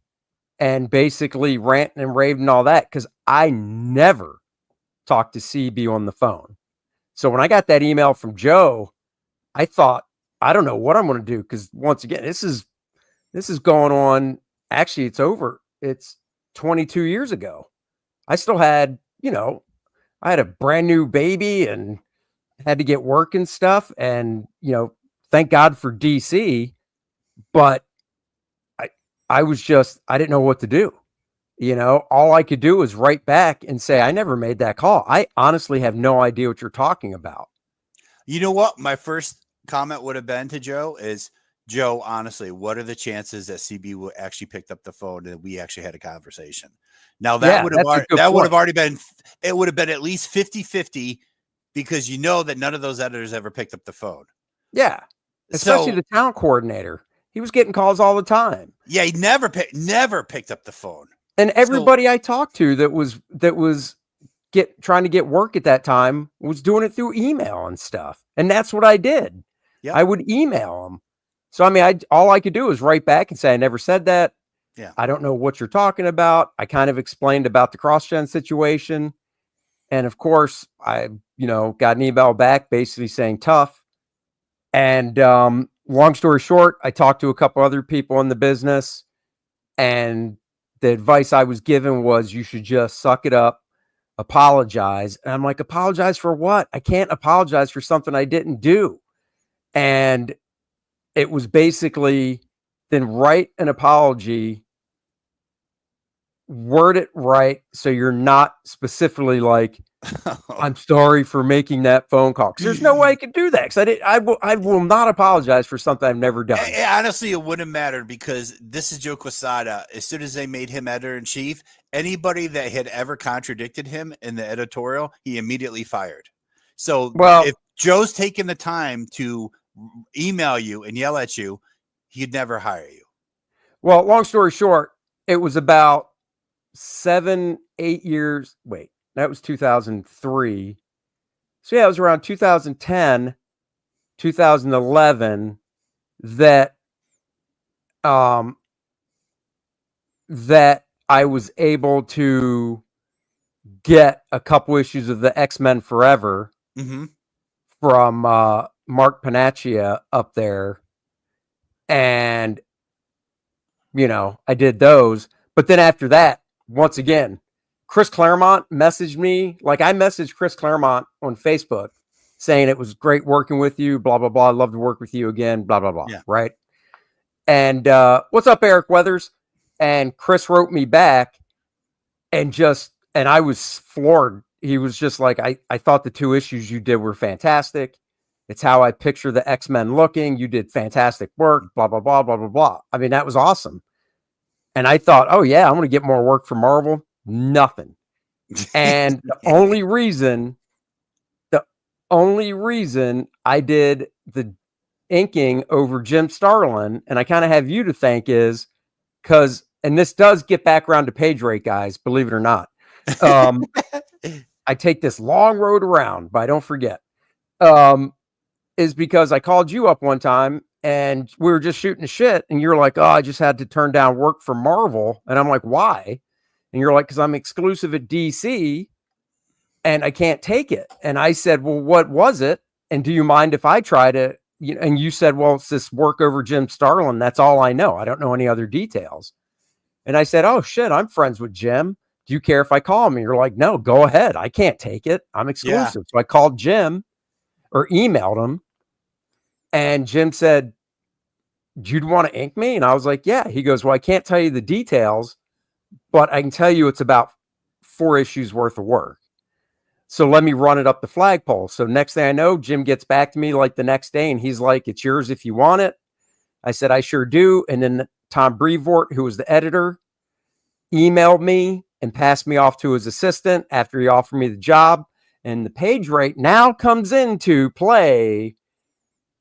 and basically ranting and raving and all that, because I never talked to CB on the phone. So when I got that email from Joe, I thought, I don't know what I'm going to do, because once again, this is going on. Actually, it's over. It's 22 years ago. I still had, I had a brand new baby and had to get work and stuff. And, thank God for DC, but I didn't know what to do. All I could do was write back and say, I never made that call. I honestly have no idea what you're talking about. You know what? My first comment would have been to Joe is, Joe, honestly, what are the chances that CB will actually picked up the phone and we actually had a conversation? Now that would have already been, it would have been at least 50-50, because that none of those editors ever picked up the phone. Yeah. Especially the talent coordinator. He was getting calls all the time. Yeah. He never picked up the phone. And everybody I talked to that was trying to get work at that time was doing it through email and stuff. And that's what I did. Yep. I would email them. So, I mean, all I could do was write back and say, I never said that. Yeah. I don't know what you're talking about. I kind of explained about the CrossGen situation. And of course, I, got an email back basically saying tough. And long story short, I talked to a couple other people in the business, and the advice I was given was, you should just suck it up, apologize. And I'm like, apologize for what? I can't apologize for something I didn't do. And it was basically, then write an apology, word it right, so you're not specifically like, I'm sorry for making that phone call. Because there's no way I could do that. Because I will not apologize for something I've never done. Honestly, it wouldn't matter, because this is Joe Quesada. As soon as they made him editor in chief, anybody that had ever contradicted him in the editorial, he immediately fired. So if Joe's taken the time to email you and yell at you, he'd never hire you. Well, long story short, it was about 7-8 years. Wait, that was 2003. So yeah, it was around 2010, 2011 that that I was able to get a couple issues of the X-Men Forever from Mark Panaccia up there. And, I did those. But then after that, once again, Chris Claremont messaged me. Like, I messaged Chris Claremont on Facebook saying it was great working with you, blah, blah, blah. I'd love to work with you again, blah, blah, blah. Yeah. Right. And what's up, Eric Weathers? And Chris wrote me back, and I was floored. He was just like, I thought the 2 issues you did were fantastic. It's how I picture the X-Men looking. You did fantastic work, blah, blah, blah, blah, blah, blah. I mean, that was awesome. And I thought, oh yeah, I'm going to get more work for Marvel. Nothing. And the only reason I did the inking over Jim Starlin, and I kind of have you to thank, is because, and this does get back around to page rate, guys, believe it or not. I take this long road around, but I don't forget. Is because I called you up one time and we were just shooting shit, and you're like, oh, I just had to turn down work for Marvel. And I'm like, why? And you're like, because I'm exclusive at DC and I can't take it. And I said, well, what was it? And do you mind if I try to, and you said, well, it's this work over Jim Starlin. That's all I know. I don't know any other details. And I said, oh shit, I'm friends with Jim. Do you care if I call him? And you're like, no, go ahead. I can't take it. I'm exclusive. So I called Jim or emailed him. And Jim said, you'd want to ink me? And I was like, yeah. He goes, well, I can't tell you the details, but I can tell you it's about 4 issues worth of work. So let me run it up the flagpole. So next thing I know, Jim gets back to me like the next day and he's like, it's yours if you want it. I said, I sure do. And then Tom Brevoort, who was the editor, emailed me and passed me off to his assistant after he offered me the job. And the page rate now comes into play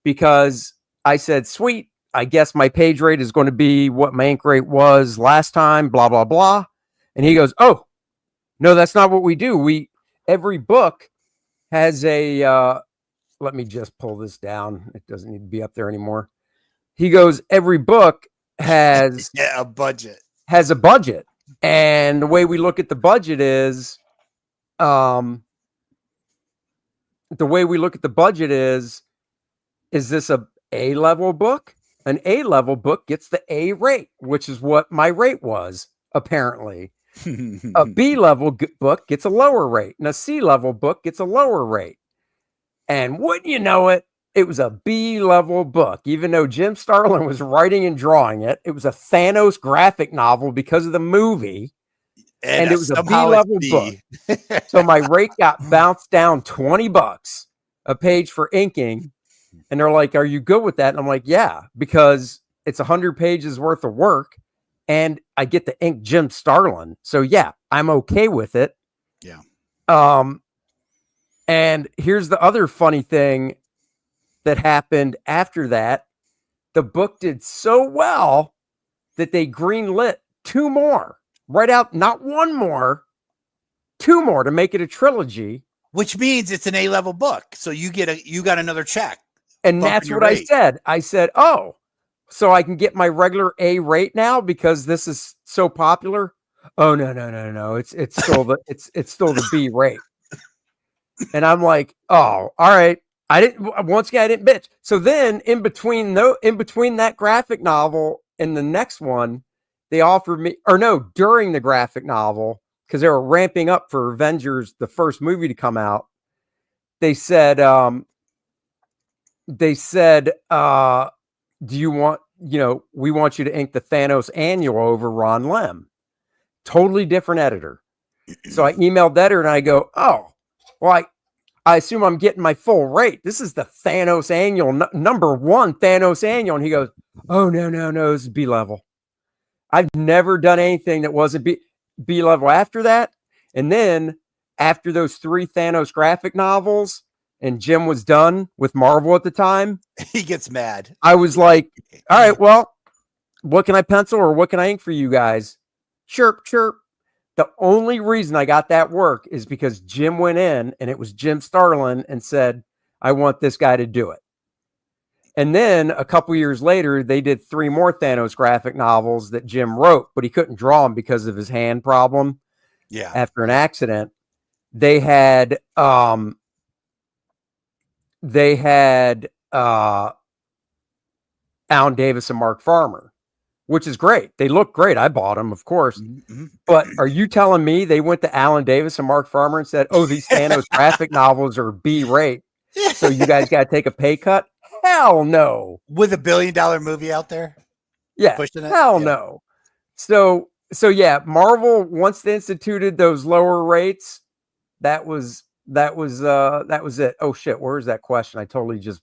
because I said, sweet, I guess my page rate is going to be what my ink rate was last time, blah, blah, blah. And he goes, oh, no, that's not what we do. Every book has a, let me just pull this down. It doesn't need to be up there anymore. He goes, every book has a budget. Has a budget. And the way we look at the budget is, is this a A-level book? An A-level book gets the A rate, which is what my rate was, apparently. A B-level book gets a lower rate, and a C-level book gets a lower rate. And wouldn't you know it, it was a B-level book. Even though Jim Starlin was writing and drawing it, it was a Thanos graphic novel because of the movie. And it was a B-level book. So my rate got bounced down $20 a page for inking. And they're like, are you good with that? And I'm like, yeah, because it's 100 pages worth of work and I get to ink Jim Starlin. So yeah, I'm okay with it. Yeah. And here's the other funny thing that happened after that. The book did so well that they greenlit 2 more. Right out, not 1 more, 2 more to make it a trilogy. Which means it's an A-level book. So you got another check. And that's what I said. I said, oh, so I can get my regular A rate now because this is so popular. Oh, no. It's still the B rate. And I'm like, oh, all right. I didn't bitch. So then in between that graphic novel and the next one, they offered me, during the graphic novel, because they were ramping up for Avengers, the first movie to come out. They said, do you want, we want you to ink the Thanos annual over Ron Lem. Totally different editor. So I emailed the editor and I go, oh, well, I assume I'm getting my full rate. This is the Thanos annual, number 1 Thanos annual. And he goes, oh, no, this is B level. I've never done anything that wasn't B level after that. And then after those 3 Thanos graphic novels and Jim was done with Marvel at the time, he gets mad. I was like, all right, well, what can I pencil or what can I ink for you guys? Chirp, chirp. The only reason I got that work is because Jim went in and it was Jim Starlin and said, I want this guy to do it. And then a couple years later, they did 3 more Thanos graphic novels that Jim wrote, but he couldn't draw them because of his hand problem. Yeah. After an accident, they had Alan Davis and Mark Farmer, which is great. They look great. I bought them, of course. Mm-hmm. But are you telling me they went to Alan Davis and Mark Farmer and said, oh, these Thanos graphic novels are B rate, so you guys got to take a pay cut? Hell no. With $1 billion movie out there? Yeah. Hell no. So yeah, Marvel, once they instituted those lower rates, that was it. Oh shit, where's that question? I totally just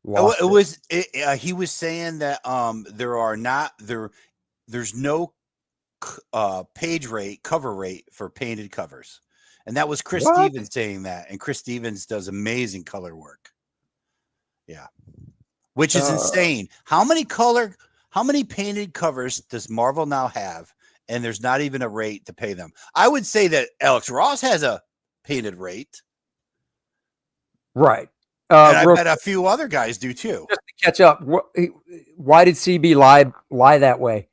lost it. He was saying that there's no page rate, cover rate for painted covers. And that was Chris Stevens saying that. And Chris Stevens does amazing color work. Yeah. Which is insane. How many painted covers does Marvel now have? And there's not even a rate to pay them. I would say that Alex Ross has a painted rate. Right. And I bet a few other guys do too. Just to catch up. Why did CB lie that way?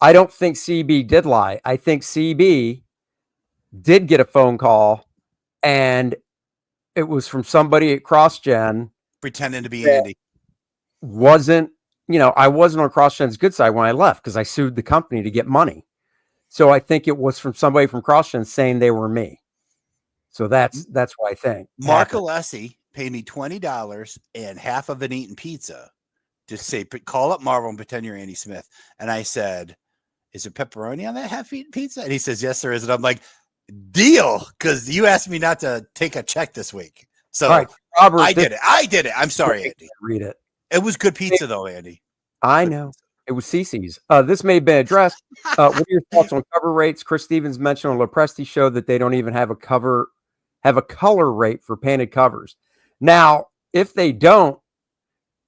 I don't think CB did lie. I think CB did get a phone call, and it was from somebody at CrossGen Pretending to be that Andy. wasn't, I wasn't on CrossGen's good side when I left because I sued the company to get money. So I think it was from somebody from CrossGen saying they were me. So that's what I think. Mark happened. Alessi paid me $20 and half of an eaten pizza to say, call up Marvel and pretend you're Andy Smith. And I said, is there pepperoni on that half-eaten pizza? And he says, yes, there is. And I'm like, deal, because you asked me not to take a check this week. So All right, Robert, I did it. I did it. I'm sorry, Andy. Read it. It was good pizza, though, Andy. I know. It was CC's. This may have been addressed. What are your thoughts on cover rates? Chris Stevens mentioned on Lopresti show that they don't even have a color rate for painted covers. Now, if they don't,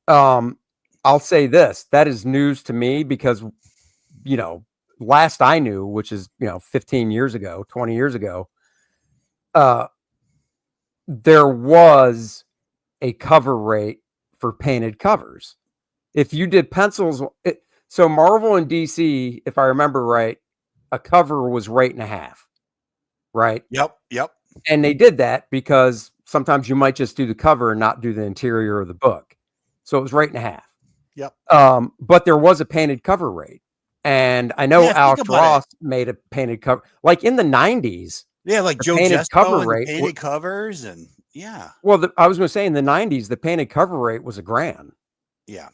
I'll say this. That is news to me because, last I knew, which is, 15 years ago, 20 years ago, there was a cover rate for painted covers. If you did pencils, so Marvel and DC, if I remember right, a cover was rate and a half, right? Yep. And they did that because sometimes you might just do the cover and not do the interior of the book. So it was rate and a half. Yep. But there was a painted cover rate. And I know Alex Ross made a painted cover, like in the 90s. Yeah, like Joe painted Gesto cover and rate painted covers, and yeah. Well, I was going to say in the 90s, the painted cover rate was $1,000. Yeah.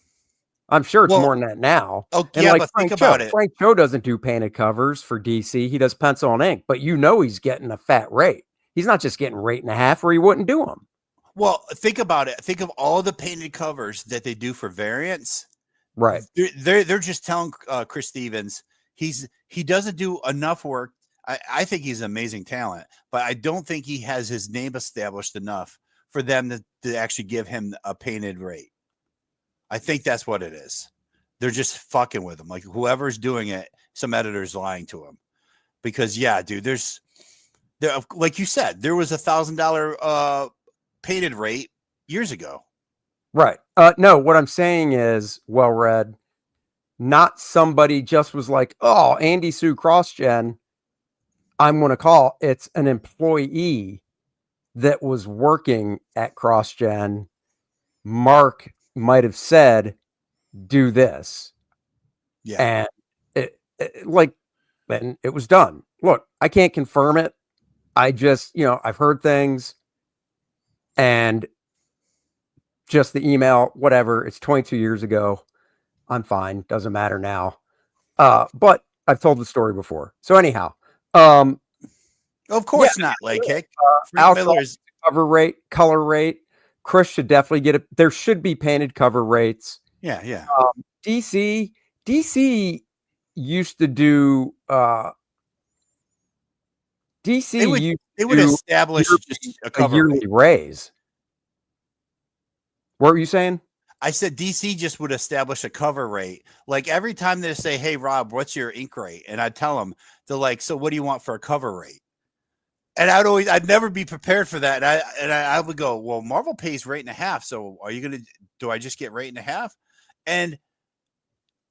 I'm sure it's more than that now. Oh, and yeah, like but Frank think about it. Frank Cho doesn't do painted covers for DC. He does pencil and ink, but he's getting a fat rate. He's not just getting rate and a half, or he wouldn't do them. Well, think about it. Think of all the painted covers that they do for variants. Right. They're just telling Chris Stevens he doesn't do enough work. I think he's an amazing talent, but I don't think he has his name established enough for them to actually give him a painted rate. I think that's what it is. They're just fucking with him. Like whoever's doing it, some editor's lying to him. Because yeah, dude, there, like you said, there was $1,000 painted rate years ago. Right. No, what I'm saying is, well read, not somebody just was like, oh, Andy Sue CrossGen, I'm going to call. It's an employee that was working at CrossGen. Mark might have said, do this. Yeah. And and it was done. Look, I can't confirm it. I just, I've heard things and just the email, whatever. It's 22 years ago. I'm fine. Doesn't matter now. But I've told the story before. So anyhow, of course not. Like heck, Miller's cover rate, color rate. Chris should definitely get it. There should be painted cover rates. Yeah. DC used to do. DC they would establish just a cover yearly raise. What were you saying? I said DC just would establish a cover rate. Like every time they say, "Hey Rob, what's your ink rate?" and I'd tell them, they're like, "So what do you want for a cover rate?" And I'd never be prepared for that. And I would go, well, Marvel pays rate and a half. So do I just get rate and a half? And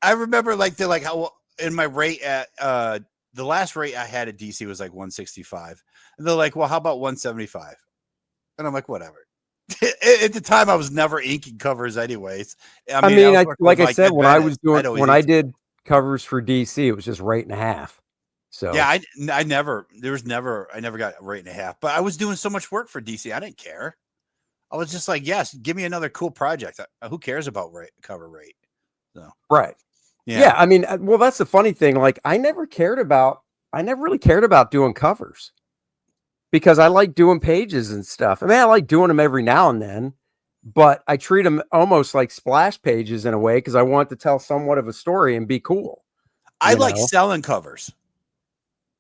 I remember they're like, how in my rate at, the last rate I had at DC was like 165. And they're like, well, how about 175? And I'm like, whatever. At the time I was never inking covers anyways. I mean like I said, when I did covers for DC, it was just rate and a half. So yeah, I never got a rate and a half, but I was doing so much work for DC. I didn't care. I was just like, yes, give me another cool project. Who cares about cover rate? So, right. Yeah. I mean, well, that's the funny thing. Like I never really cared about doing covers because I like doing pages and stuff. I mean, I like doing them every now and then, but I treat them almost like splash pages in a way because I want to tell somewhat of a story and be cool. I like selling covers.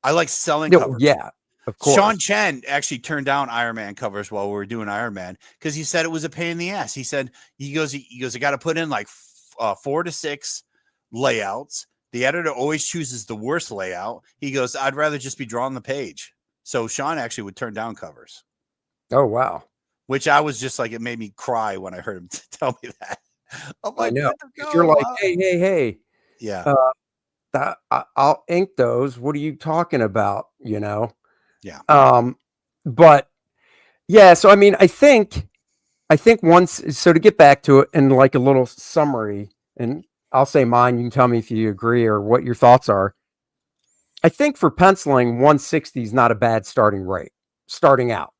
Covers. Yeah, of course. Sean Chen actually turned down Iron Man covers while we were doing Iron Man because he said it was a pain in the ass. He said, he goes, I got to put in like 4 to 6 layouts. The editor always chooses the worst layout. He goes, I'd rather just be drawing the page. So Sean actually would turn down covers. Oh, wow. Which I was just like, it made me cry when I heard him tell me that. I'm like, I know. You're like, hey. Yeah. I'll ink those. What are you talking about? You know? Yeah. But yeah, so I mean, I think once, so to get back to it and like a little summary, and I'll say mine, you can tell me if you agree or what your thoughts are. I think for penciling, 160 is not a bad starting rate, starting out.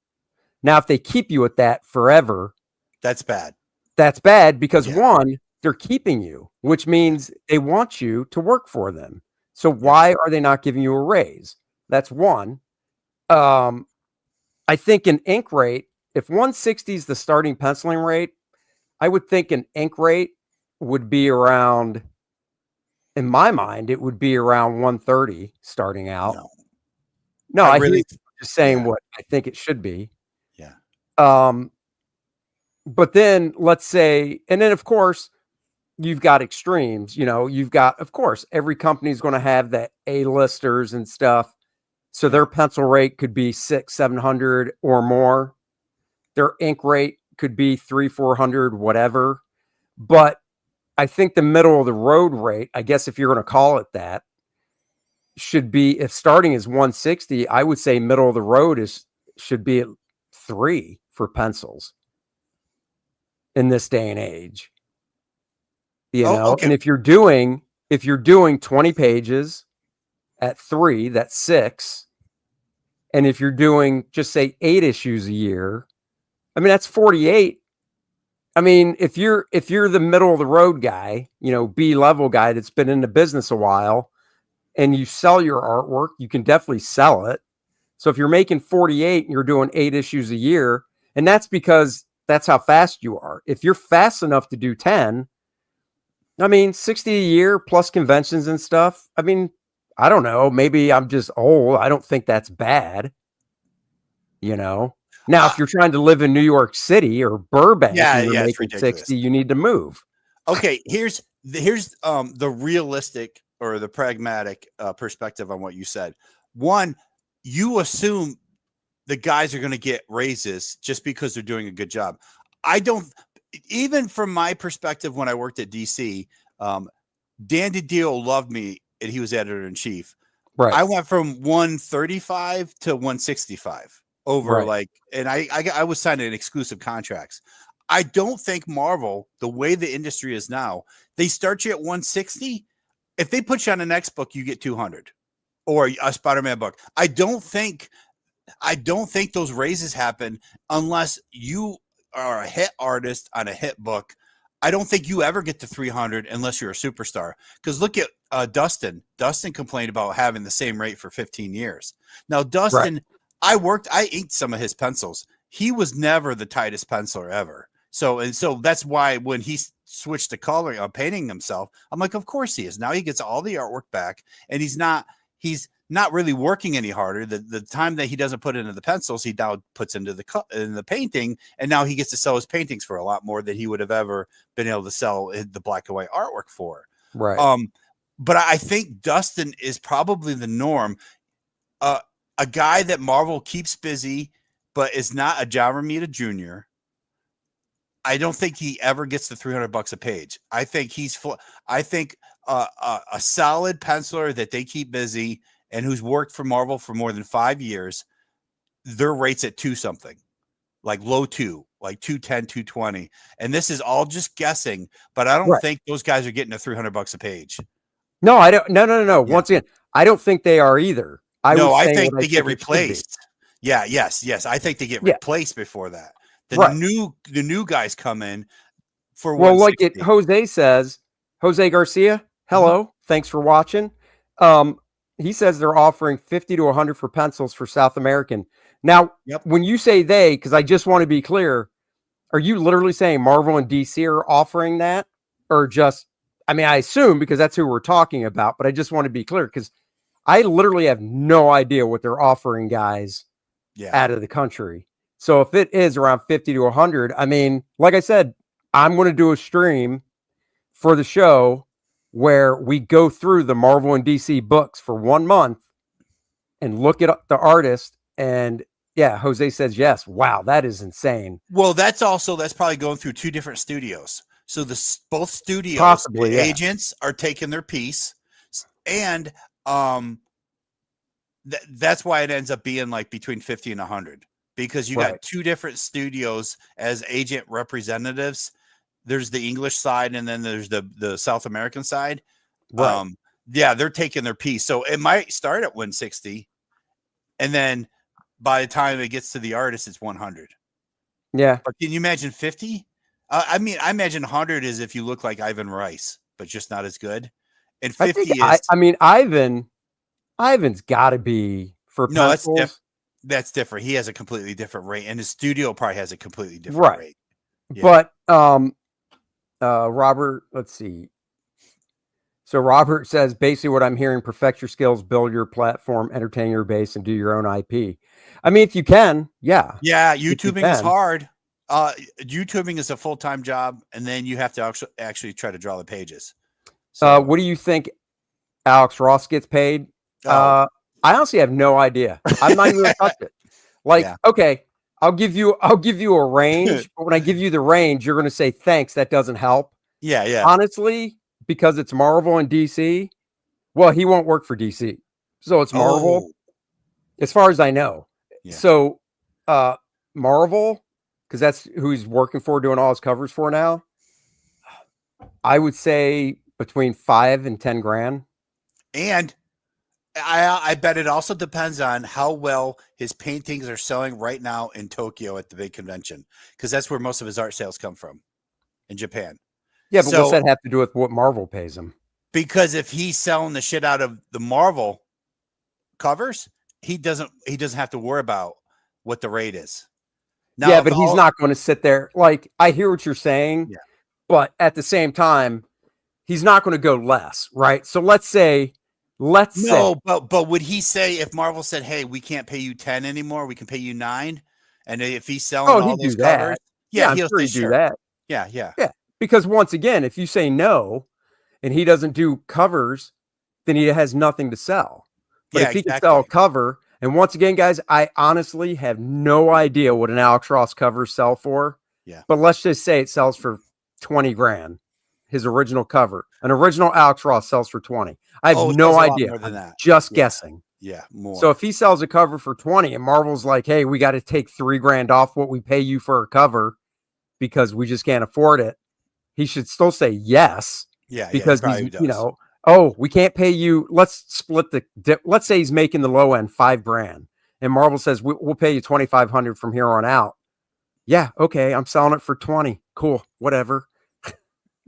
Now, if they keep you at that forever, That's bad. that's bad because Yeah. one, they're keeping you, which Yeah. means they want you to work for them. So Yep. why are they not giving you a raise? That's one. Um, I think an ink rate, if 160 is the starting penciling rate, I would think an ink rate would be around, in my mind, it would be around 130 starting out. No. No, I I hear you really just saying yeah. what I think it should be. Yeah. Um, but then let's say, and then of course, you've got extremes. You know, you've got, of course, every company is going to have that A-listers and stuff. So Yeah. their pencil rate could be 600-700 or more. Their ink rate could be 300-400, whatever. But I think the middle of the road rate, I guess if you're going to call it that, should be, if starting is 160, I would say middle of the road should be at 3 for pencils in this day and age. You Oh, know, okay. and if you're doing 20 pages at 3, that's 6. And if you're doing just say 8 issues a year, I mean that's 48. I mean, if you're the middle of the road guy, you know, B level guy that's been in the business a while and you sell your artwork, you can definitely sell it. So if you're making 48 and you're doing 8 issues a year, and that's because that's how fast you are. If you're fast enough to do 10, I mean, 60 a year plus conventions and stuff. I mean, I don't know. Maybe I'm just old. I don't think that's bad, you know. Now, Uh, if you're trying to live in New York City or Burbank yeah, and you're yeah, it's making ridiculous. 60, you need to move. Okay, here's the realistic or the pragmatic perspective on what you said. One, you assume the guys are going to get raises just because they're doing a good job. I don't, even from my perspective, when I worked at DC, Dan DiDio loved me and he was editor in chief. Right. I went from 135 to 165 over Right. like, and I was signing exclusive contracts. I don't think Marvel, the way the industry is now, they start you at 160. If they put you on the next book, you get 200 or a Spider-Man book. I don't think those raises happen unless you are a hit artist on a hit book. I don't think you ever get to 300 unless you're a superstar. Because look at Dustin. Dustin complained about having the same rate for 15 years. Now, Dustin, Right. I inked some of his pencils. He was never the tightest penciler ever. So that's why when he switched to coloring, painting himself, I'm like, of course he is. Now he gets all the artwork back, and he's not really working any harder. The time that he doesn't put into the pencils, he now puts into the painting, and now he gets to sell his paintings for a lot more than he would have ever been able to sell the black and white artwork for. Right. But I think Dustin is probably the norm. A guy that Marvel keeps busy, but is not a John Romita Jr. I don't think he ever gets the $300 a page. I think I think a solid penciler that they keep busy and who's worked for Marvel for more than 5 years, their rates at 2 something, like low 2, like 210, 220. And this is all just guessing, but I don't Right. think those guys are getting a $300 a page. No, I don't. No. Yeah. Once again, I don't think they are either. I No, was I saying think what I they get think it should be. replaced. Yeah, yes. I think they get Yeah. replaced before that. Right. The new guys come in for Well, like 160. Jose says, Jose Garcia, hello, thanks for watching. He says they're offering 50 to 100 for pencils for South American. Now, Yep. when you say they, because I just want to be clear, are you literally saying Marvel and DC are offering that? Or just, I mean, I assume because that's who we're talking about, but I just want to be clear because I literally have no idea what they're offering guys out of the country. So if it is around 50 to 100, I mean, like I said, I'm going to do a stream for the show where we go through the Marvel and DC books for 1 month and look at the artist. And yeah, Jose says yes. Wow, that is insane. Well, that's probably going through 2 different studios. So both studios Possibly, yeah. agents are taking their piece, and that's why it ends up being like between 50 and 100, because you got two different studios as agent representatives. There's the English side, and then there's the South American side. Right. Yeah, they're taking their piece. So it might start at 160, and then by the time it gets to the artist, it's 100. Yeah. But can you imagine 50? I mean, I imagine 100 is if you look like Ivan Rice, but just not as good. And 50 is. I mean, Ivan's got to be for No, pencils. that's different. He has a completely different rate, and his studio probably has a completely different rate. Yeah. But Robert, let's see. So Robert says basically what I'm hearing: perfect your skills, build your platform, entertain your base, and do your own IP. I mean, if you can, yeah. Yeah, YouTubing is hard. YouTubing is a full-time job, and then you have to actually try to draw the pages. So, what do you think Alex Ross gets paid? I honestly have no idea. I'm not even going to touch it. Like, okay, I'll give you a range, but when I give you the range, you're going to say thanks. That doesn't help. Yeah. Honestly, because it's Marvel and DC. Well, he won't work for DC, so it's Marvel, as far as I know. Yeah. So, Marvel, because that's who he's working for, doing all his covers for now. I would say between $5,000 and $10,000. And I bet it also depends on how well his paintings are selling right now in Tokyo at the big convention, because that's where most of his art sales come from, in Japan. Yeah, but what's that have to do with what Marvel pays him? Because if he's selling the shit out of the Marvel covers, he doesn't have to worry about what the rate is. Now, yeah, but he's not going to sit there. Like, I hear what you're saying, but at the same time, he's not going to go less, right? So let's say, but would he say, if Marvel said, "Hey, we can't pay you 10 anymore, we can pay you 9," and if he's selling all those covers, I'm sure he'd do that. Yeah. Because once again, if you say no, and he doesn't do covers, then he has nothing to sell. But if he can sell a cover, and once again, guys, I honestly have no idea what an Alex Ross cover sell for. Yeah. But let's just say it sells for $20,000. His original cover, an original Alex Ross, sells for 20. I have no idea. More than that. Just guessing. Yeah, more. So if he sells a cover for 20, and Marvel's like, "Hey, we got to take $3,000 off what we pay you for a cover because we just can't afford it," he should still say yes. Yeah, because he's, we can't pay you. Let's split let's say he's making the low end $5,000, and Marvel says we'll pay you $2,500 from here on out. Yeah, okay, I'm selling it for 20. Cool, whatever.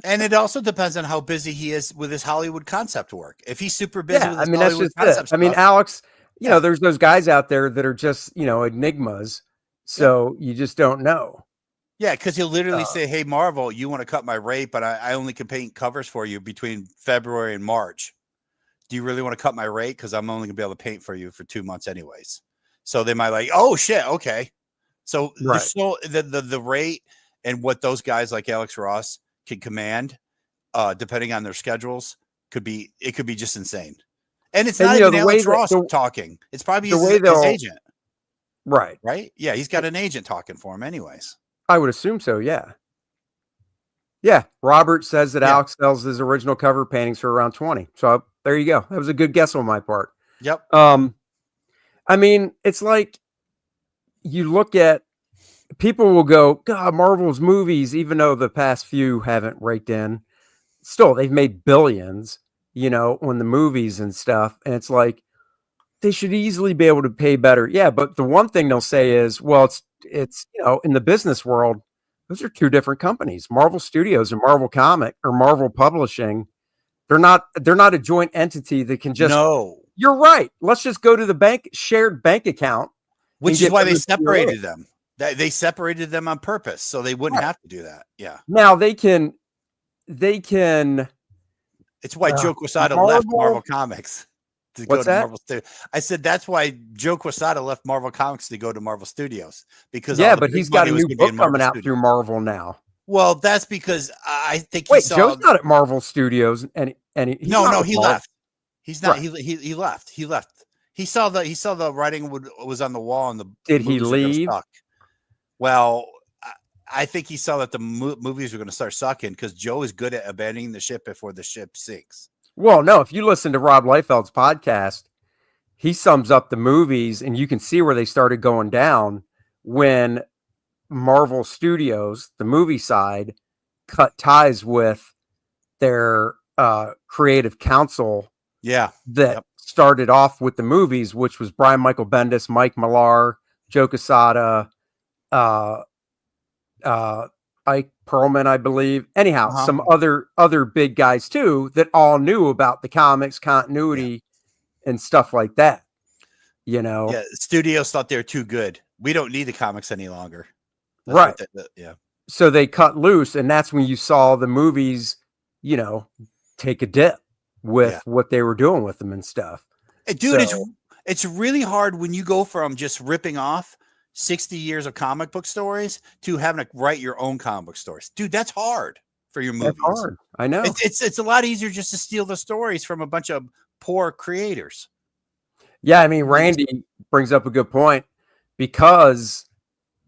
And it also depends on how busy he is with his Hollywood concept work. If he's super busy with his Hollywood that's just concept stuff, Alex, there's those guys out there that are just, enigmas. So you just don't know. Yeah, because he'll literally say, "Hey, Marvel, you want to cut my rate, but I only can paint covers for you between February and March. Do you really want to cut my rate? Because I'm only going to be able to paint for you for 2 months anyways." So they might like, "Oh, shit, okay." So the rate and what those guys like Alex Ross can command, depending on their schedules, could be just insane. And it's not even Alex Ross talking. It's probably his agent. Right. Yeah, he's got an agent talking for him anyways. I would assume so, yeah. Yeah, Robert says that Alex sells his original cover paintings for around 20. So there you go. That was a good guess on my part. Yep. I mean, it's like you look at, people will go, "God, Marvel's movies, even though the past few haven't raked in, still they've made billions, on the movies and stuff." And it's like, they should easily be able to pay better. Yeah, but the one thing they'll say is, well, it's in the business world, those are two different companies. Marvel Studios and Marvel Comic or Marvel Publishing, they're not a joint entity that can just. No, you're right. Let's just go to the shared bank account, which is why they separated them. They separated them on purpose, so they wouldn't have to do that. Yeah. Now they can. It's why Joe Quesada left Marvel Comics to go to Marvel Studios. I said that's why Joe Quesada left Marvel Comics to go to Marvel Studios, because but he's got a new book coming out through Marvel now. Well, that's because I think Joe's not at Marvel Studios, and he left. He's not. Right. He left. He saw the writing was on the wall, and did he leave? Well, I think he saw that the movies were going to start sucking because Joe is good at abandoning the ship before the ship sinks. Well, no, if you listen to Rob Liefeld's podcast, he sums up the movies and you can see where they started going down when Marvel Studios, the movie side, cut ties with their creative council Yeah. that Yep. started off with the movies, which was Brian Michael Bendis, Mike Millar, Joe Quesada, uh, Ike Perlman, I believe. Anyhow, Uh-huh. some other big guys too that all knew about the comics Yeah. continuity and stuff like that. You know, Yeah. Studios thought they were too good. We don't need the comics any longer. That's right? what yeah. So they cut loose, and that's when you saw the movies, you know, take a dip Yeah. with what they were doing with them and stuff. Dude, So, it's really hard when you go from just ripping off 60 years of comic book stories to having to write your own comic book stories. Dude, that's hard for your that's movies. hard. I know. It's a lot easier just to steal the stories from a bunch of poor creators. Yeah, I mean, Randy brings up a good point because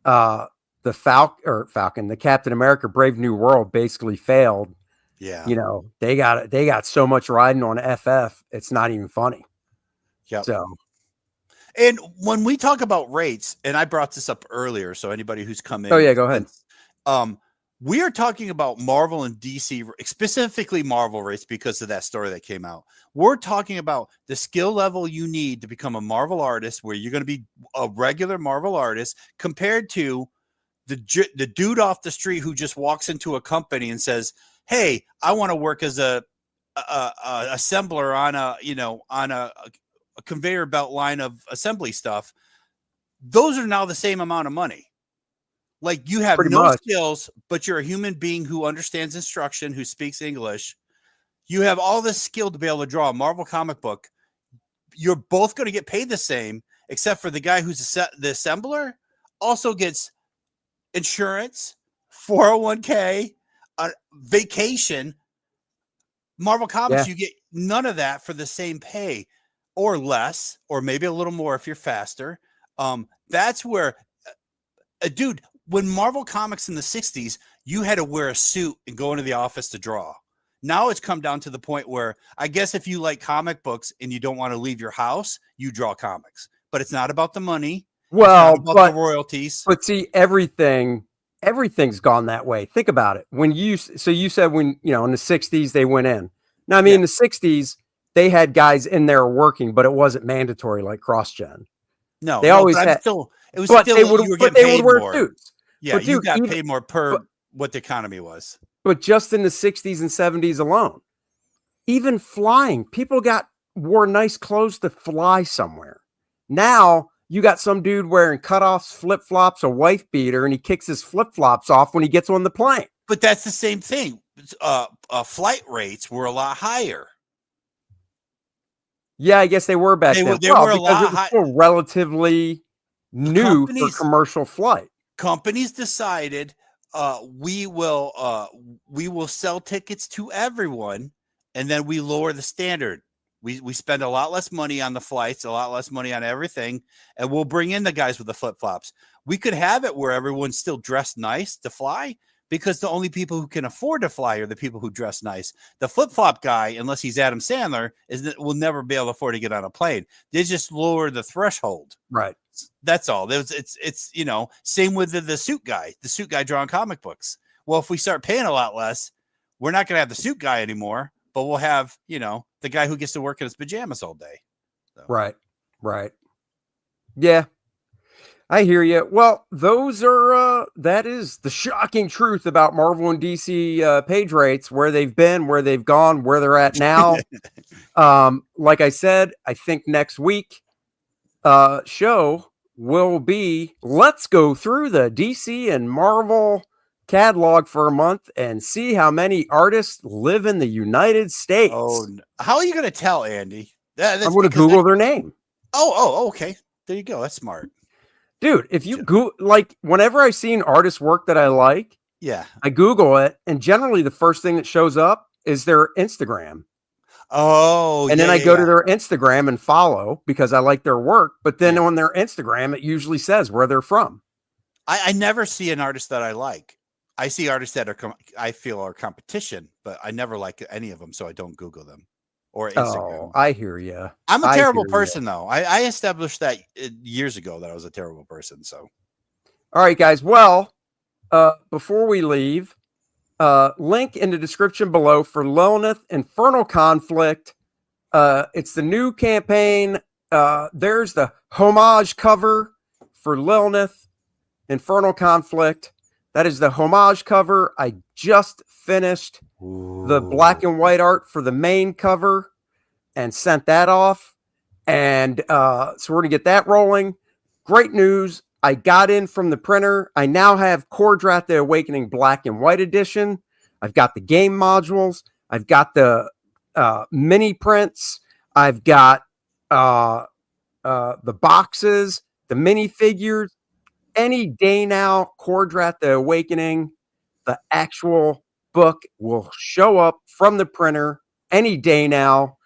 the Falcon, the Captain America Brave New World basically failed. Yeah. You know, they got so much riding on FF, it's not even funny. Yep. So, and when we talk about rates, and I brought this up earlier, so anybody who's come in, oh yeah, go ahead. We are talking about Marvel and DC, specifically Marvel rates because of that story that came out. We're talking about the skill level you need to become a Marvel artist, where you're going to be a regular Marvel artist, compared to the dude off the street who just walks into a company and says, "Hey, I want to work as a assembler on a conveyor belt line of assembly stuff." Those are now the same amount of money. Like, you have Pretty no much. skills, but you're a human being who understands instruction, who speaks English. You have all this skill to be able to draw a Marvel comic book. You're both going to get paid the same, except for the guy who's the assembler also gets insurance, 401k, vacation. Marvel Comics, Yeah. you get none of that for the same pay, or less, or maybe a little more if you're faster. That's where, dude, when Marvel Comics in the 60s, you had to wear a suit and go into the office to draw. Now it's come down to the point where, I guess, if you like comic books and you don't want to leave your house, you draw comics. But it's not about the money. It's not Well, about the royalties. but see, everything's gone that way. Think about it. You said when, in the 60s they went in. Now, I mean, Yeah. in the 60s they had guys in there working, but it wasn't mandatory like cross-gen. No, They no, always but had, it was but still, they would, you were but getting they would paid wear more. suits. Yeah, But you dude, got paid more per but, what the economy was. but just in the 60s and 70s alone, even flying, people wore nice clothes to fly somewhere. Now you got some dude wearing cutoffs, flip flops, a wife beater, and he kicks his flip flops off when he gets on the plane. But that's the same thing. Flight rates were a lot higher. Yeah, I guess they were back then. They were a because lot it was higher. still relatively new for commercial flight. Companies decided, we will sell tickets to everyone, and then we lower the standard. We spend a lot less money on the flights, a lot less money on everything, and we'll bring in the guys with the flip flops. We could have it where everyone's still dressed nice to fly, because the only people who can afford to fly are the people who dress nice. The flip flop guy, unless he's Adam Sandler, will never be able to afford to get on a plane. They just lower the threshold. Right. That's all. It's same with the suit guy drawing comic books. Well, if we start paying a lot less, we're not going to have the suit guy anymore, but we'll have, the guy who gets to work in his pajamas all day. So. Right. Yeah, I hear you. Well, those are, that is the shocking truth about Marvel and DC page rates, where they've been, where they've gone, where they're at now. Like I said, I think next week show will be, let's go through the DC and Marvel catalog for a month and see how many artists live in the United States. Oh, how are you going to tell, Andy? I'm going to Google their name. Okay. There you go. That's smart. Dude, if you go, like, whenever I see an artist work that I like, yeah, I Google it, and generally the first thing that shows up is their Instagram. Oh, and then I go to their Instagram and follow because I like their work. But then on their Instagram, it usually says where they're from. I never see an artist that I like. I see artists that I feel are competition, but I never like any of them, so I don't Google them. or Oh, Instagram. I hear you. I'm a I terrible hear you. person, though. I established that years ago that I was a terrible person. So, All right, guys. Well, before we leave, link in the description below for Lilineth Infernal Conflict. It's the new campaign. There's the homage cover for Lilineth Infernal Conflict. That is the homage cover. I just finished the black and white art for the main cover and sent that off. And so we're going to get that rolling. Great news. I got in from the printer. I now have Core Draft the Awakening Black and White Edition. I've got the game modules. I've got the mini prints. I've got the boxes, the mini figures. Any day now, Core Draft the Awakening, the actual book will show up from the printer any day now.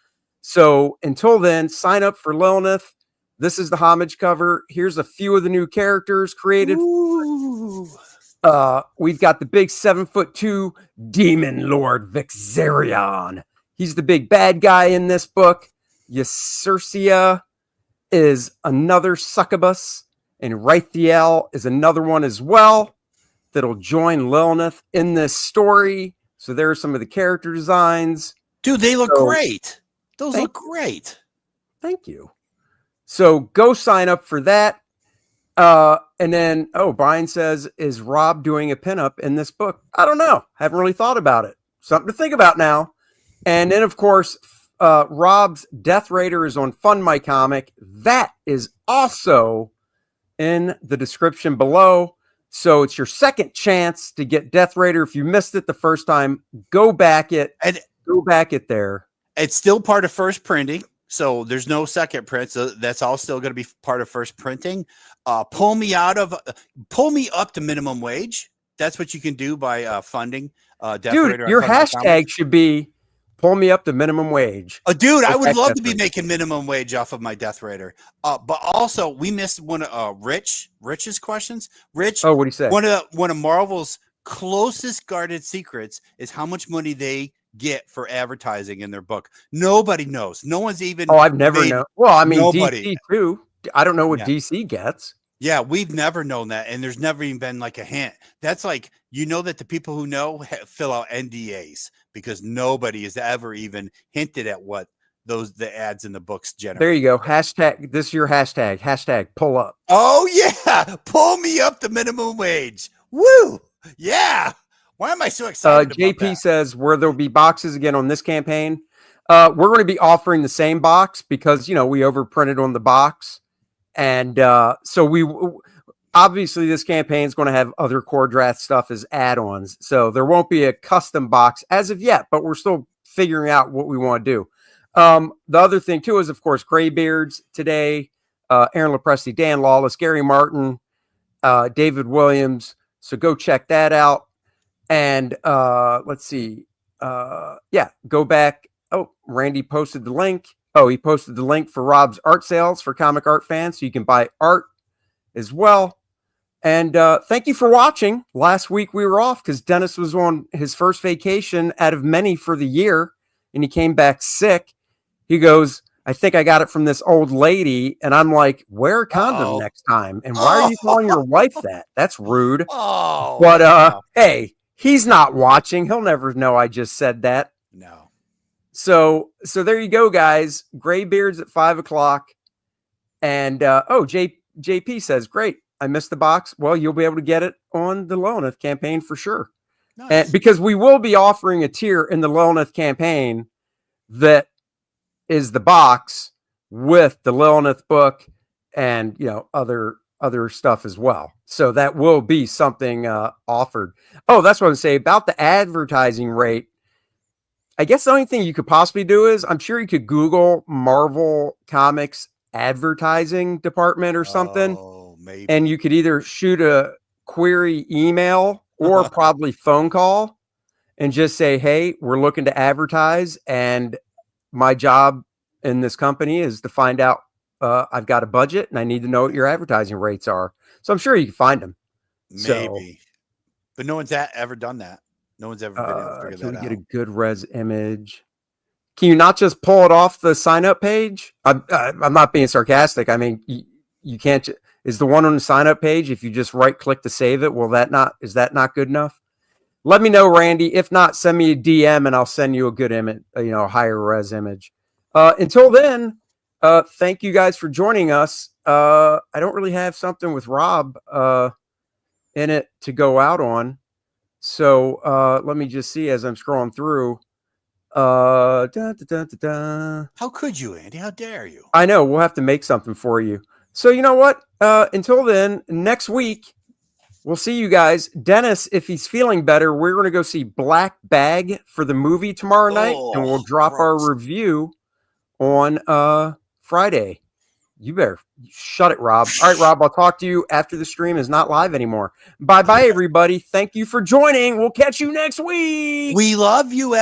So until then, sign up for Lilineth. This is the homage cover. Here's a few of the new characters created. We've got the big 7'2" Demon Lord Vixarion. He's the big bad guy in this book. Ysurcia is another succubus, and Rythiel is another one as well that'll join Lilineth in this story. So there are some of the character designs. dude, they look great. Those look great. Thank you. So go sign up for that. And then, Brian says, is Rob doing a pinup in this book? I don't know. Haven't really thought about it. Something to think about now. And then, of course, Rob's Death Raider is on Fund My Comic. That is also in the description below. So it's your second chance to get Death Raider. If you missed it the first time, go back it there. It's still part of first printing, so there's no second print. So that's all still going to be part of first printing. Pull me up to minimum wage. That's what you can do by funding Death Raider. Your hashtag should be pull me up to minimum wage. Dude, I would love to be making minimum wage off of my Death Raider. But also, we missed one of Rich's questions. Rich, what do you say? One of Marvel's closest guarded secrets is how much money they get for advertising in their book. Nobody knows. No one's even. I've never known. Well, I mean, nobody. DC too. I don't know what DC gets. Yeah, we've never known that, and there's never even been like a hint. That's like, that the people who know fill out NDAs because nobody has ever even hinted at what the ads in the books generate. There you go. Hashtag. This is your hashtag. Hashtag pull up. Oh yeah, pull me up to minimum wage. Woo! Yeah. Why am I so excited? JP says, where there'll be boxes again on this campaign. We're going to be offering the same box because we overprinted on the box. And so we obviously this campaign is going to have other Core Draft stuff as add-ons. So there won't be a custom box as of yet, but we're still figuring out what we want to do. The other thing too is, of course, Graybeards today, Aaron Lepresti, Dan Lawless, Gary Martin, David Williams. So go check that out. And let's see. Go back. Oh, Randy posted the link. Oh, he posted the link for Rob's art sales for comic art fans, so you can buy art as well. And thank you for watching. Last week we were off because Dennis was on his first vacation out of many for the year, and he came back sick. He goes, I think I got it from this old lady. And I'm like, wear a condom next time. And why are you calling your wife that? That's rude. But hey, he's not watching. He'll never know I just said that. No. So there you go, guys. Graybeards at 5:00. And JP says, great. I missed the box. Well, you'll be able to get it on the Lilineth campaign for sure. Nice. And because we will be offering a tier in the Lilineth campaign that is the box with the Lilineth book and other stuff as well. So that will be something offered. Oh, that's what I'm saying about the advertising rate. I guess the only thing you could possibly do is I'm sure you could Google Marvel Comics advertising department or something. Oh, maybe. And you could either shoot a query email or probably phone call and just say, hey, we're looking to advertise. And my job in this company is to find out, I've got a budget and I need to know what your advertising rates are. So I'm sure you can find them. Maybe. But no one's ever done that. No one's ever been able to figure that out. Can we get a good res image? Can you not just pull it off the sign up page? I'm not being sarcastic. I mean, you can't. Is the one on the sign up page, if you just right click to save it, is that not good enough? Let me know, Randy. If not, send me a DM and I'll send you a good image, a higher res image. Until then, thank you guys for joining us. I don't really have something with Rob in it to go out on. So let me just see as I'm scrolling through. How could you, Andy? How dare you? I know, we'll have to make something for you. So you know what? Until then, next week, we'll see you guys. Dennis, if he's feeling better, we're going to go see Black Bag for the movie tomorrow night, and we'll drop our review on Friday. You better shut it, Rob. All right, Rob, I'll talk to you after the stream is not live anymore. Bye-bye, everybody. Thank you for joining. We'll catch you next week. We love you.